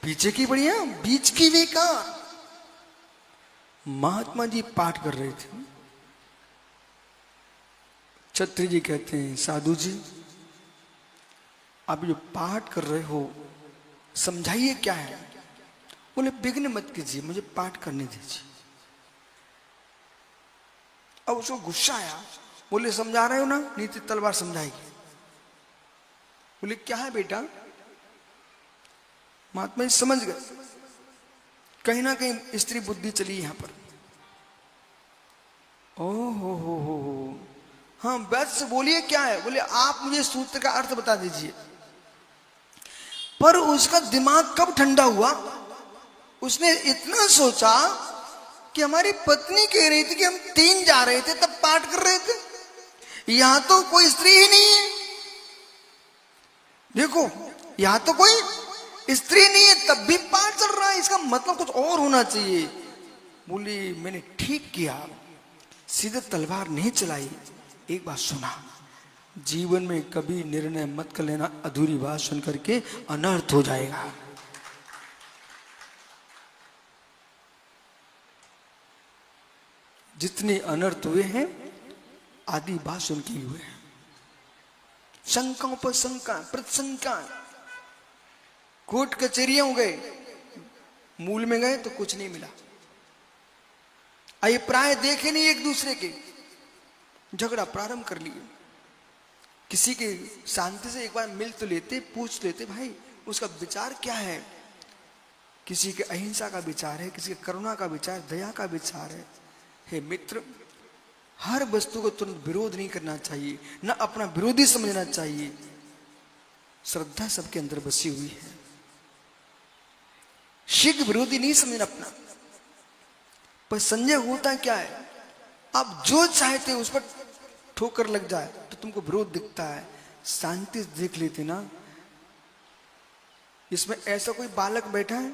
पीछे की बढ़िया, बीच की बेकार। महात्मा जी पाठ कर रहे थे। छत्री जी कहते हैं, साधु जी आप जो पाठ कर रहे हो समझाइए क्या है। बोले विघ्न मत कीजिए, मुझे पाठ करने दीजिए। अब उसको गुस्सा आया। बोले समझा रहे हो ना, नीति तलवार समझाएगी। बोले क्या है बेटा। महात्मा जी समझ गए, कहीं ना कहीं स्त्री बुद्धि चली यहां पर। ओ हो, हाँ वैसे बोलिए क्या है। बोले आप मुझे सूत्र का अर्थ बता दीजिए। पर उसका दिमाग कब ठंडा हुआ, उसने इतना सोचा कि हमारी पत्नी कह रही थी कि हम 3 जा रहे थे तब पाठ कर रहे थे, यहां तो कोई स्त्री ही नहीं है। देखो यहां तो कोई स्त्री नहीं है तब भी पाठ चल रहा है, इसका मतलब कुछ और होना चाहिए। बोली मैंने ठीक किया, सीधे तलवार नहीं चलाई। एक बात सुना, जीवन में कभी निर्णय मत कर लेना अधूरी बात सुन करके, अनर्थ हो जाएगा। जितने अनर्थ हुए हैं आदि बात सुन के हुए हैं। शंकाओं पर शंका, प्रतिशंका, कोर्ट कचहरियां हो गए, मूल में गए तो कुछ नहीं मिला। अभिप्राय देखे नहीं एक दूसरे के, झगड़ा प्रारंभ कर लिए। किसी के शांति से एक बार मिल तो लेते, पूछ लेते भाई उसका विचार क्या है। किसी के अहिंसा का विचार है, किसी के करुणा का विचार, दया का विचार है। हे मित्र, हर वस्तु को तुरंत विरोध नहीं करना चाहिए, न अपना विरोधी समझना चाहिए। श्रद्धा सबके अंदर बसी हुई है, शीघ्र विरोधी नहीं समझना अपना। पर संजय होता क्या है, आप जो चाहते उस पर ठोकर लग जाए तो तुमको विरोध दिखता है। शांति से देख लेते ना। इसमें ऐसा कोई बालक बैठा है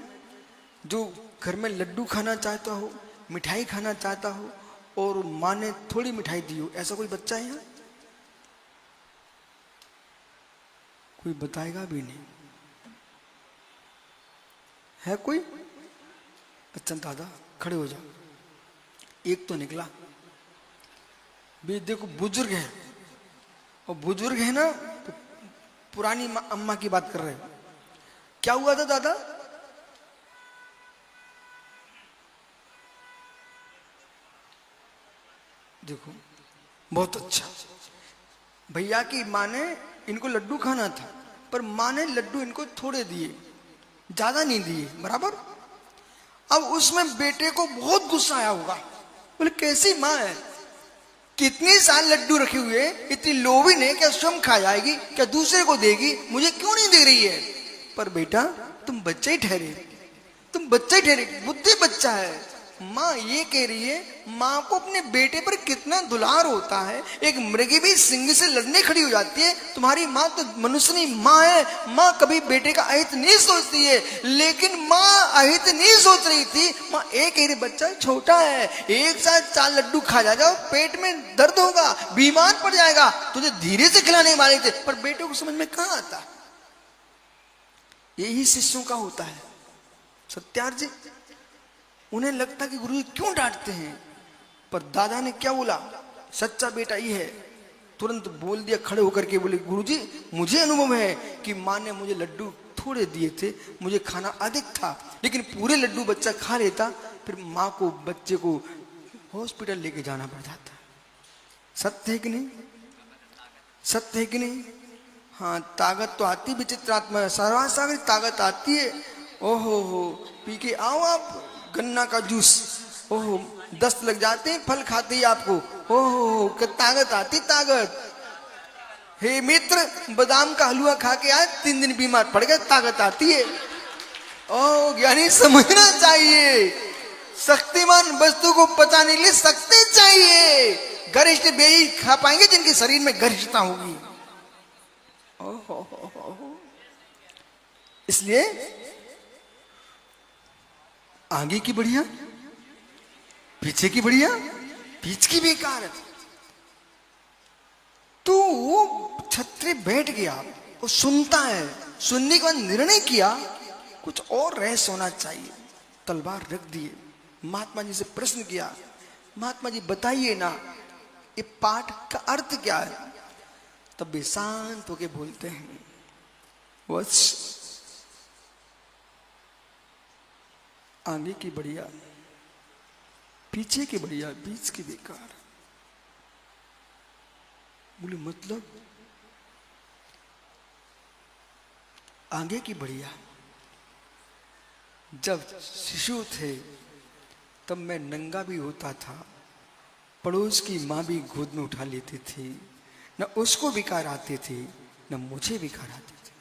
जो घर में लड्डू खाना चाहता हो, मिठाई खाना चाहता हो और माँ ने थोड़ी मिठाई दी हो, ऐसा कोई बच्चा है यहाँ? कोई बताएगा भी नहीं है कोई। अच्छा दादा खड़े हो जाओ, एक तो निकला। भी देखो बुजुर्ग है, और बुजुर्ग है ना तो पुरानी अम्मा की बात कर रहे हो। क्या हुआ था दादा? देखो बहुत अच्छा, भैया की माँ ने इनको लड्डू खाना था, पर माँ ने लड्डू इनको थोड़े दिए, ज्यादा नहीं दिए, बराबर। अब उसमें बेटे को बहुत गुस्सा आया होगा। बोले कैसी माँ है, कितने साल लड्डू रखे हुए, इतनी लोभी ने, क्या स्वयं खा जाएगी, क्या दूसरे को देगी, मुझे क्यों नहीं दे रही है। पर बेटा तुम बच्चे ही ठहरे, तुम बच्चे ही ठहरे, बुद्धि बच्चा है। माँ ये कह रही है, माँ को अपने बेटे पर कितना दुलार होता है। एक मृगी भी सिंह से लड़ने खड़ी हो जाती है, तुम्हारी माँ तो मनुष्य नहीं माँ है। माँ कभी बेटे का अहित नहीं सोचती है, लेकिन माँ अहित नहीं सोच रही थी। माँ एक कह रही बच्चा छोटा है, एक साथ 4 लड्डू खा जाएगा, पेट में दर्द होगा, बीमार पड़ जाएगा, तुझे धीरे से खिलाने वाले थे। पर बेटे को समझ में कहाँ आता। यही शिष्यों का होता है। सत्यार्थ जी उन्हें लगता कि गुरुजी क्यों डांटते हैं, पर दादा ने क्या बोला, सच्चा बेटा ये है, तुरंत बोल दिया खड़े होकर के। बोले गुरुजी मुझे अनुभव है कि माँ ने मुझे लड्डू थोड़े दिए थे, मुझे खाना अधिक था, लेकिन पूरे लड्डू बच्चा खा लेता, फिर माँ को बच्चे को हॉस्पिटल लेके जाना पड़ जाता। सत्य है कि नहीं, सत्य है कि नहीं। हाँ ताकत तो आती, विचित्रात्मा सर्वासागरी ताकत आती है। ओहो हो पी के आओ आप गन्ना का जूस, ओहो दस्त लग जाते हैं फल खाते ही आपको, ओहो ताकत आती ताकत। हे मित्र बादाम का हलवा खा के आए, 3 दिन बीमार पड़ गए, ताकत आती है। ओ ज्ञानी समझना चाहिए, शक्तिमान वस्तु को पचाने के लिए शक्ति चाहिए। गरिष्ठ वे ही खा पाएंगे जिनके शरीर में गरिष्ठता होगी। इसलिए आगे की बढ़िया पीछे की बढ़िया, बीच की बेकार है। तो वो छत्री बैठ गया, वो सुनता है, सुनने के बाद निर्णय किया कुछ और रहस्य होना चाहिए। तलवार रख दिए, महात्मा जी से प्रश्न किया, महात्मा जी बताइए ना ये पाठ का अर्थ क्या है। तब वे शांत होके बोलते हैं, वत्स आगे की बढ़िया, पीछे की बढ़िया, बीच की बेकार। बोले मतलब? आगे की बढ़िया, जब शिशु थे तब मैं नंगा भी होता था, पड़ोस की माँ भी गोद में उठा लेती थी, न उसको विकार आते थे न मुझे विकार आते थे।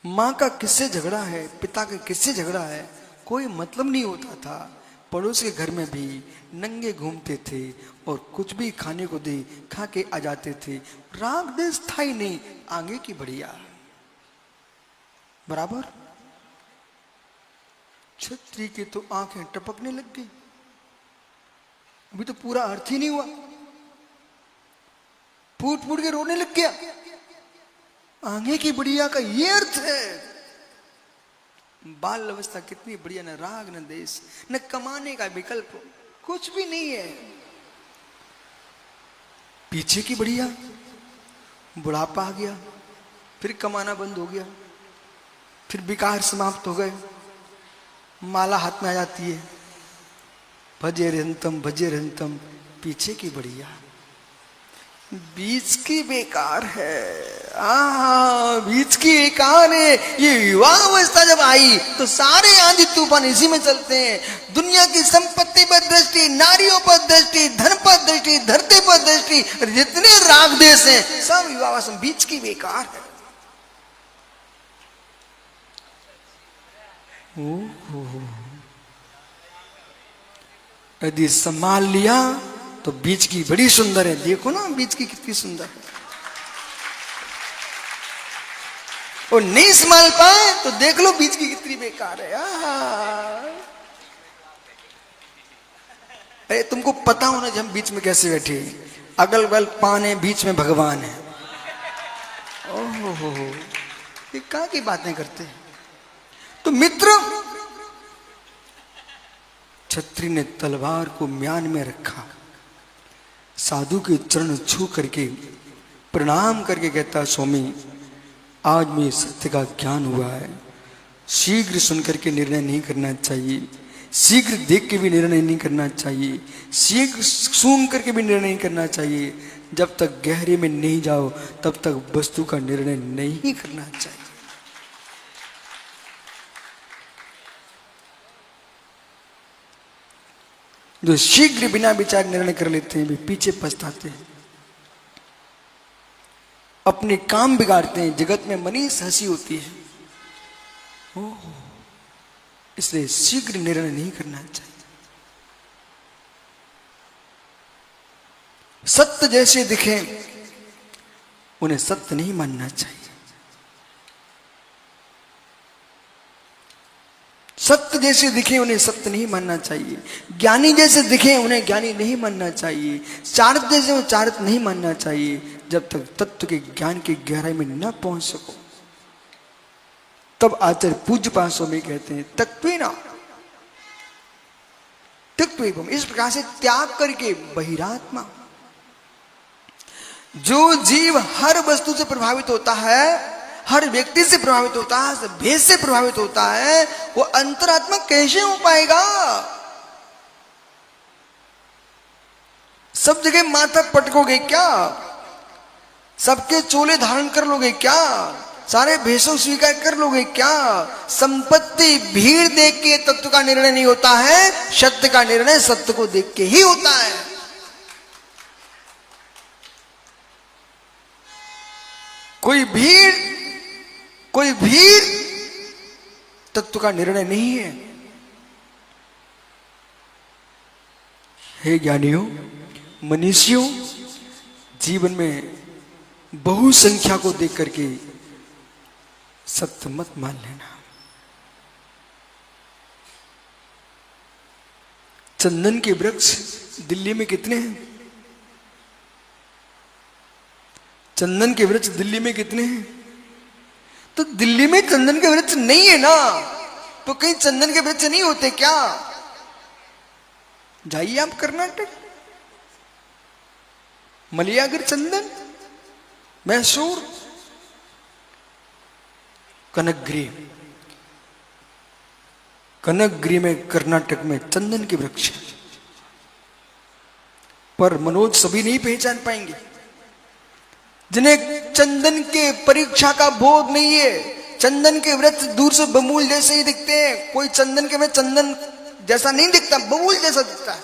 माँ का किससे झगड़ा है, पिता का किससे झगड़ा है, कोई मतलब नहीं होता था। पड़ोस के घर में भी नंगे घूमते थे और कुछ भी खाने को दे खा के आ जाते थे। राग देश था ही नहीं, आगे की बढ़िया बराबर। छत्री की तो आंखें टपकने लग गई, अभी तो पूरा अर्थ ही नहीं हुआ, फूट फूट के रोने लग गया। आगे की बढ़िया का ये अर्थ है। बाल अवस्था कितनी बढ़िया, न राग न देश, न कमाने का विकल्प, कुछ भी नहीं है। पीछे की बढ़िया, बुढ़ापा आ गया, फिर कमाना बंद हो गया, फिर विकार समाप्त हो गए, माला हाथ में आ जाती है, भजे रंतम भजे रंतम। पीछे की बढ़िया, बीच की बेकार है। बीच की बेकार है। ये युवा अवस्था जब आई तो सारे आंधी तूफान इसी में चलते हैं। दुनिया की संपत्ति पर दृष्टि, नारियों पर दृष्टि, धन पर दृष्टि, धरती पर दृष्टि, जितने राग देश हैं सब युवा अवस्था बीच की बेकार है। यदि संभाल लिया तो बीच की बड़ी सुंदर है। देखो ना बीच की कितनी सुंदर है। और नहीं संभाल पाए तो देख लो बीच की कितनी बेकार है। अरे तुमको पता होना जब हम बीच में कैसे बैठे, अगल बगल पान है, बीच में भगवान है। ओहो, ये क्या की बातें करते हैं। तो मित्र, छत्री ने तलवार को म्यान में रखा, साधु के चरण छू करके प्रणाम करके कहता, स्वामी आज मुझे सत्य का ज्ञान हुआ है। शीघ्र सुनकर के निर्णय नहीं करना चाहिए, शीघ्र देख के भी निर्णय नहीं करना चाहिए, शीघ्र सुन करके भी निर्णय नहीं करना चाहिए। जब तक गहरे में नहीं जाओ तब तक वस्तु का निर्णय नहीं करना चाहिए। जो शीघ्र बिना विचार निर्णय कर लेते हैं वे पीछे पछताते हैं, अपने काम बिगाड़ते हैं। जगत में मनीष हंसी होती है। इसलिए शीघ्र निर्णय नहीं करना चाहिए। सत्य जैसे दिखे उन्हें सत्य नहीं मानना चाहिए। सत्य जैसे दिखे उन्हें सत्य नहीं मानना चाहिए। ज्ञानी जैसे दिखे उन्हें ज्ञानी नहीं मानना चाहिए। चारित्र जैसे उन्हें चारित्र नहीं मानना चाहिए। जब तक तत्व के ज्ञान की गहराई में न पहुंच सको तब आचार्य पूज्य पासों में कहते हैं तत्वेना तत्वेवम। इस प्रकार से त्याग करके बहिरात्मा। जो जीव हर वस्तु से प्रभावित होता है, हर व्यक्ति से प्रभावित होता है, भेद से प्रभावित होता है, वो अंतरात्मा कैसे हो पाएगा। सब जगह माथा पटकोगे क्या, सबके चोले धारण कर लोगे क्या, सारे भेषों स्वीकार कर लोगे क्या। संपत्ति भीड़ देख के तत्व का निर्णय नहीं होता है, सत्य का निर्णय सत्य को देख के ही होता है। कोई भीड़ तत्व का निर्णय नहीं है। हे ज्ञानियों, मनुष्यों, जीवन में बहुसंख्या को देख करके सत्य मत मान लेना। चंदन के वृक्ष दिल्ली में कितने हैं? चंदन के वृक्ष दिल्ली में कितने हैं? तो दिल्ली में चंदन के वृक्ष नहीं है ना, तो कहीं चंदन के वृक्ष नहीं होते क्या? जाइए आप कर्नाटक, मलियागढ़ चंदन, मैसूर, कनकगिरी। कनकगिरी में कर्नाटक में चंदन के वृक्ष हैं। पर मनोज सभी नहीं पहचान पाएंगे जिन्हें चंदन के परीक्षा का बोध नहीं है। चंदन के वृक्ष दूर से बबूल जैसे ही दिखते हैं, कोई चंदन के में चंदन जैसा नहीं दिखता, बबूल जैसा दिखता है।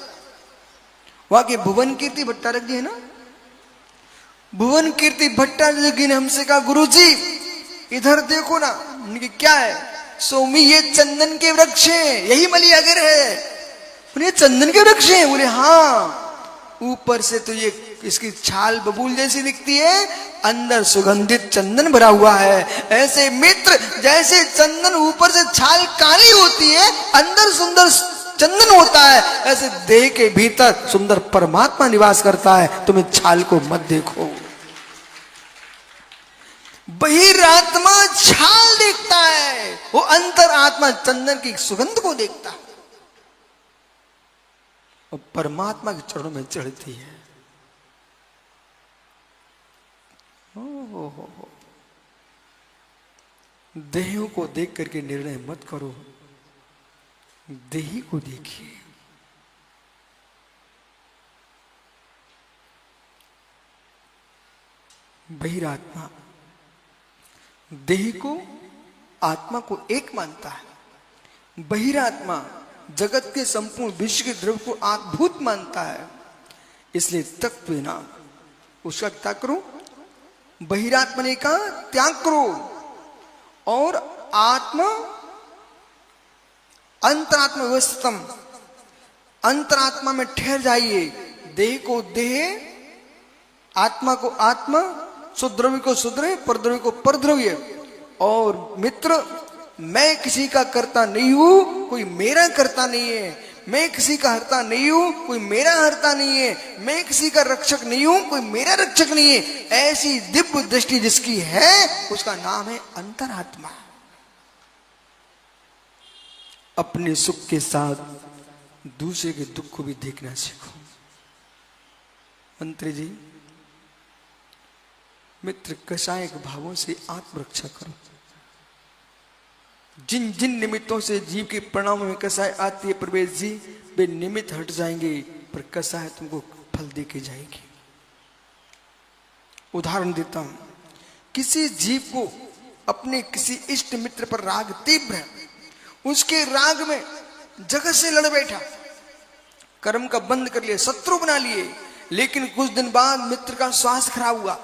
वहां के भुवन कीर्ति भट्टारक जी है ना, भुवन कीर्ति भट्टारक जी ने हमसे कहा, गुरुजी इधर देखो ना। उनकी क्या है? सोमी ये चंदन के वृक्ष हैं, यही मलियागढ़ है। बोले चंदन के वृक्ष हैं? बोले हाँ, ऊपर से तो ये इसकी छाल बबूल जैसी दिखती है, अंदर सुगंधित चंदन भरा हुआ है। ऐसे मित्र, जैसे चंदन ऊपर से छाल काली होती है, अंदर सुंदर चंदन होता है, ऐसे देह के भीतर सुंदर परमात्मा निवास करता है। तुम इस छाल को मत देखो। बहिरात्मा छाल देखता है, वो अंतर आत्मा चंदन की सुगंध को देखता है और परमात्मा के चरणों में चढ़ती है। हो। देहों को देख करके निर्णय मत करो, देही को देखिए। बहिरात्मा देह को, आत्मा को एक मानता है। बहिरात्मा जगत के संपूर्ण विश्व के द्रव्य को आत्मभूत मानता है। इसलिए तत्व ना उसका त्याग करो। बहिरात्मा ने कहा त्याग करो, और आत्मा अंतरात्मा व्यवस्थितम, अंतरात्मा में ठहर जाइए। देह को देह, आत्मा को आत्मा, सुद्रव्य को सुद्रव्य, परद्रव्य को परद्रव्य। और मित्र, मैं किसी का करता नहीं हूं, कोई मेरा करता नहीं है। मैं किसी का हरता नहीं हूं, कोई मेरा हरता नहीं है। मैं किसी का रक्षक नहीं हूं, कोई मेरा रक्षक नहीं है। ऐसी दिव्य दृष्टि जिसकी है, उसका नाम है अंतरात्मा। अपने सुख के साथ दूसरे के दुख को भी देखना सीखो। मंत्री जी, मित्र कषायक भावों से आत्मरक्षा करो। जिन जिन निमित्तों से जीव के परिणाम में कसाय आती है प्रवेश जी, वे निमित्त हट जाएंगे, पर कसाय तुमको फल दे के जाएगी। उदाहरण देता हूं, किसी जीव को अपने किसी इष्ट मित्र पर राग तीव्र है, उसके राग में जगत से लड़ बैठा, कर्म का बंद कर लिया, शत्रु बना लिए। लेकिन कुछ दिन बाद मित्र का स्वास्थ्य खराब हुआ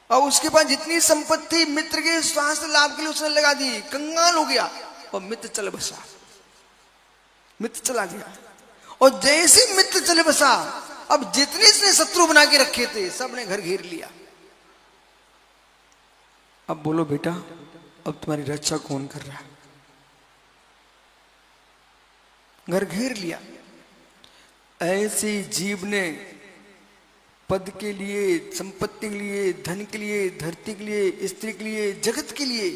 और उसके पास जितनी संपत्ति मित्र के स्वास्थ्य लाभ के लिए उसने लगा दी, कंगाल हो गया और मित्र चले बसा, मित्र चला गया। और जैसे मित्र चले बसा, अब जितने इसने शत्रु बना के रखे थे सबने घर घेर लिया। अब बोलो बेटा, अब तुम्हारी रक्षा कौन कर रहा है? घर घेर लिया। ऐसे जीव ने पद के लिए, संपत्ति के लिए, धन के लिए, धरती के लिए, स्त्री के लिए, जगत के लिए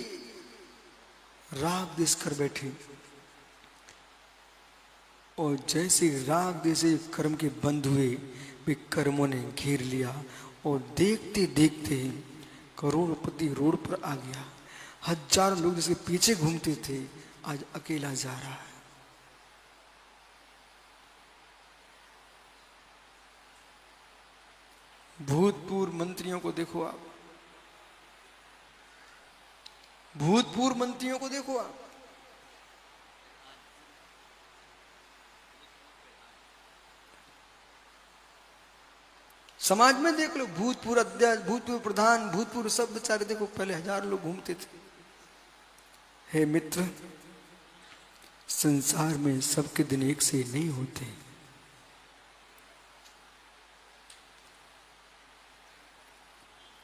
राग देश कर बैठे। और जैसे राग जैसे कर्म के बंद हुए, वे कर्मों ने घेर लिया और देखते देखते करोड़पति रोड पर आ गया। हजारों लोग जिसके पीछे घूमते थे, आज अकेला जा रहा है। भूतपूर्व मंत्रियों को देखो आप, भूतपूर्व मंत्रियों को देखो आप, समाज में देख लो, भूतपूर्व अध्यक्ष, भूतपूर्व प्रधान, भूतपूर्व सब बेचारे देखो, पहले 1000 लोग घूमते थे। हे मित्र, संसार में सबके दिन एक से नहीं होते।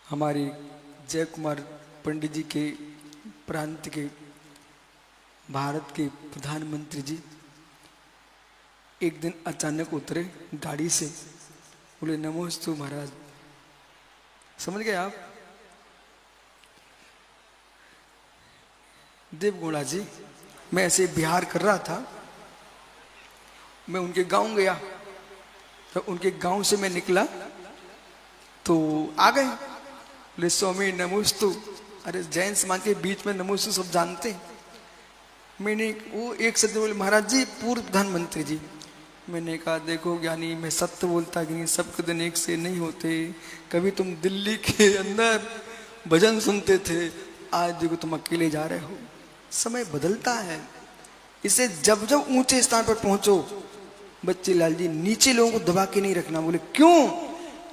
हमारे जय कुमार पंडित जी के प्रांत के भारत के प्रधानमंत्री जी एक दिन अचानक उतरे गाड़ी से, बोले नमोस्तु महाराज। समझ गए आप? देवगुणा जी, मैं ऐसे बिहार कर रहा था, मैं उनके गांव गया, तो उनके गांव से मैं निकला तो आ गए, बोले स्वामी नमोस्तु। अरे जैन समाज के बीच में नमोस्तु सब जानते हैं। मैंने वो एक शब्द बोले, महाराज जी पूर्व प्रधानमंत्री जी। मैंने कहा देखो ज्ञानी, मैं सत्य बोलता कि नहीं, सबके दिन एक से नहीं होते। कभी तुम दिल्ली के अंदर भजन सुनते थे, आज देखो तुम अकेले जा रहे हो। समय बदलता है, इसे जब जब ऊंचे स्थान पर पहुंचो, बच्चे लाल जी नीचे लोगों को दबा के नहीं रखना। बोले क्यों?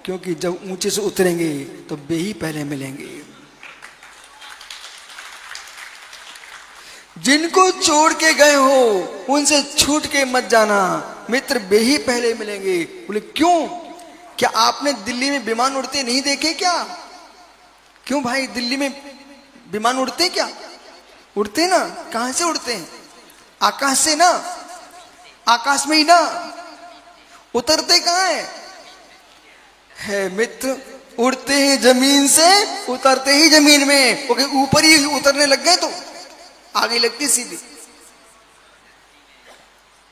क्योंकि जब ऊंचे से उतरेंगे तो वे ही पहले मिलेंगे। जिनको छोड़ के गए हो उनसे छूट के मत जाना, मित्र वे ही पहले मिलेंगे। बोले क्यों? क्या आपने दिल्ली में विमान उड़ते नहीं देखे क्या? क्यों भाई, दिल्ली में विमान उड़ते क्या? उड़ते ना। कहां से उड़ते हैं? आकाश से ना, आकाश में ही ना। उतरते कहां है मित्र? उड़ते हैं जमीन से, उतरते ही जमीन में। ओके, ऊपर ही उतरने लग गए तो आगे लगती सीधी।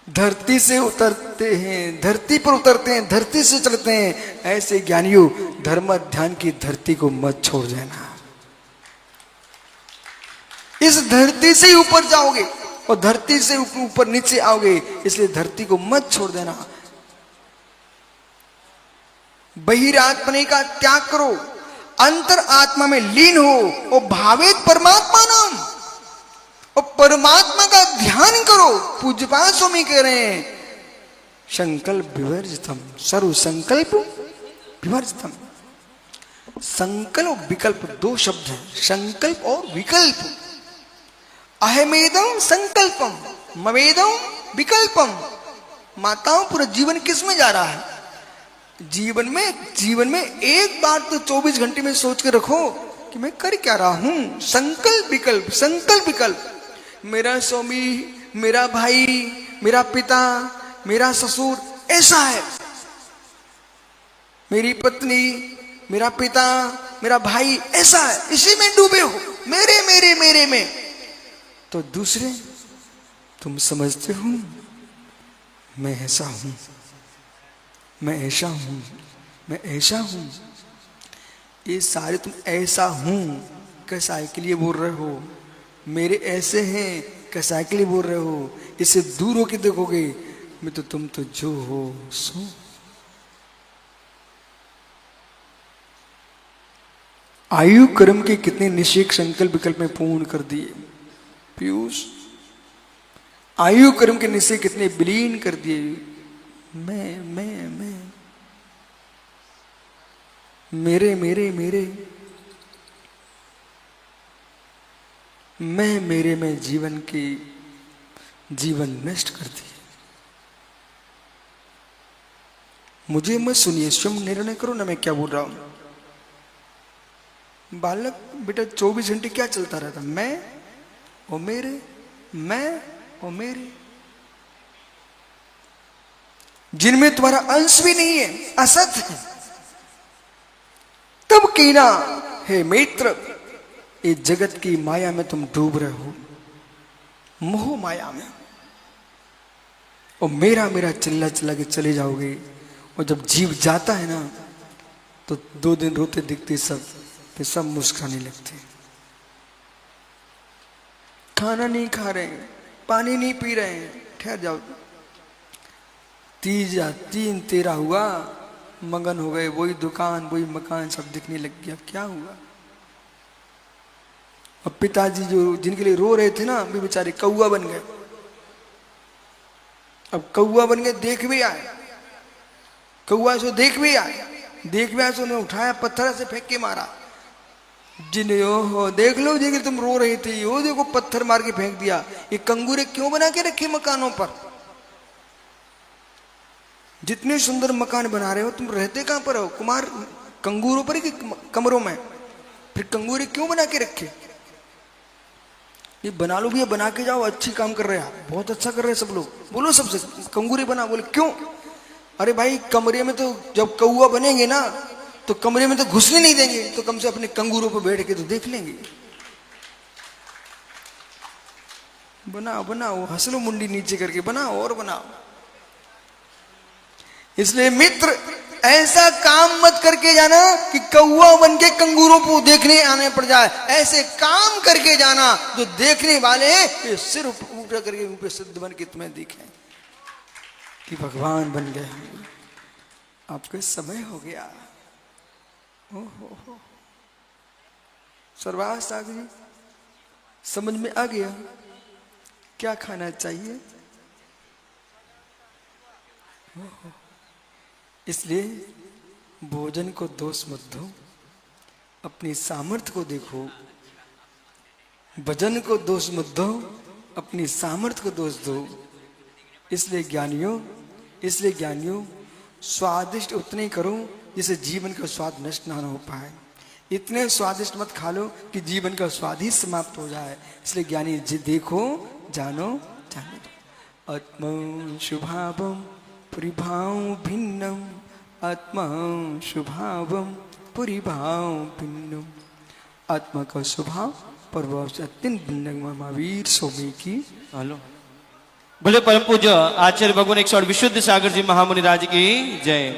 धरती से उतरते हैं, धरती पर उतरते हैं, धरती से चलते हैं। ऐसे ज्ञानियों, धर्म ध्यान की धरती को मत छोड़ देना। इस धरती से ही ऊपर जाओगे और धरती से ऊपर नीचे आओगे, इसलिए धरती को मत छोड़ देना। बहिरात्मने का त्याग करो, अंतर आत्मा में लीन हो और भावित परमात्मा नाम, और परमात्मा का ध्यान करो। पूज्यपाद स्वामी कह रहे हैं, संकल्प विवर्जितम, सर्व संकल्प विवर्जितम। संकल्प और विकल्प दो शब्द हैं, संकल्प और विकल्प। अहमेदम संकल्पम, मवेदम विकल्पम। माताओं, पूरा जीवन किस में जा रहा है? जीवन में एक बार तो 24 घंटे में सोच के रखो कि मैं कर क्या रहा हूं। संकल्प विकल्प, संकल्प विकल्प। मेरा स्वामी, मेरा भाई, मेरा पिता, मेरा ससुर ऐसा है, मेरी पत्नी, मेरा पिता, मेरा भाई ऐसा है, इसी में डूबे हो, मेरे मेरे मेरे में। तो दूसरे, तुम समझते हो मैं ऐसा हूं, मैं ऐसा हूं, मैं ऐसा हूं। ये सारे तुम ऐसा हूं कैसा के लिए बोल रहे हो? मेरे ऐसे हैं कैसा के लिए बोल रहे हो? इससे दूर होके देखोगे, मैं तो तुम तो जो हो सो। आयु कर्म के कितने निषेक संकल्प विकल्प में पूर्ण कर दिए पीयूष। आयु कर्म के निश्चय कितने विलीन कर दिए। मैं मेरे मेरे मेरे, मैं मेरे में जीवन नष्ट कर दिए। मुझे मत सुनिए, स्वयं निर्णय करो ना मैं क्या बोल रहा हूं। बालक बेटा 24 घंटे क्या चलता रहता? मैं और मेरे, मैं और मेरे, जिनमें तुम्हारा अंश भी नहीं है, असत है। तब कीना हे मित्र, इस जगत की माया में तुम डूब रहे हो, मोह माया में, और मेरा मेरा चिल्ला चिल्ला के चले जाओगे। और जब जीव जाता है ना, तो 2 दिन रोते दिखते सब, फिर सब मुस्कुराने लगते। खाना नहीं खा रहे, पानी नहीं पी रहे, ठहर जाओ। 3 हुआ, मगन हो गए, वही दुकान वही मकान सब दिखने लग गया। क्या हुआ? अब पिताजी जो जिनके लिए रो रहे थे ना, वे बेचारे कौआ बन गए। अब कौआ बन गए, देख भी आए, कौआ सो देख भी आए तो उन्हें उठाया, पत्थर से फेंक के मारा। जिन्हें ओहो देख लो, देखिए तुम रो रही थी, वो देखो पत्थर मार के फेंक दिया। ये कंगूरे क्यों बना के रखे मकानों पर? जितने सुंदर मकान बना रहे हो, तुम रहते कहां पर हो? कुमार कंगूरों पर कि कमरों में? फिर कंगूरे क्यों बना के रखे? ये बना लो भैया, बना के जाओ, अच्छी काम कर रहे हैं आप, बहुत अच्छा कर रहे हैं सब लोग। बोलो सबसे कंगूरे बना। बोले क्यों? अरे भाई कमरे में तो जब कौआ बनेंगे ना तो कमरे में तो घुसने नहीं देंगे, तो कम से अपने कंगूरों पर बैठ के तो देख लेंगे। बनाओ बनाओ, हंस लो मुंडी नीचे करके, बनाओ और बनाओ। इसलिए मित्र ऐसा काम मत करके जाना कि कौआ बन के कंगूरों को देखने आने पड़ जाए। ऐसे काम करके जाना जो देखने वाले ये सिर ऊपर करके उन पे सिद्ध बन के तुम्हें दिखे कि भगवान बन गए। आपके समय हो गया। ओहो सरवास सागर जी, समझ में आ गया क्या खाना चाहिए? इसलिए भोजन को दोष मत दो, अपनी सामर्थ्य को देखो। भजन को दोष मत दो, अपनी सामर्थ्य को दोष दो। इसलिए ज्ञानियों स्वादिष्ट उतने ही करो जिससे जीवन का स्वाद नष्ट ना हो पाए। इतने स्वादिष्ट मत खा लो कि जीवन का स्वाद ही समाप्त हो जाए। इसलिए ज्ञानी जी देखो, जानो, जाने दो। आत्मा शुभावम परिभाव भिन्नम, आत्मा शुभावम परिभाव भिन्नम। आत्मा का स्वभाव प्रभाव से अत्यंत भिन्न। महावीर स्वामी की हेलो बोले परम पूज्य आचार्य भगवान 108 विशुद्ध सागर जी महामुनि राज की जय।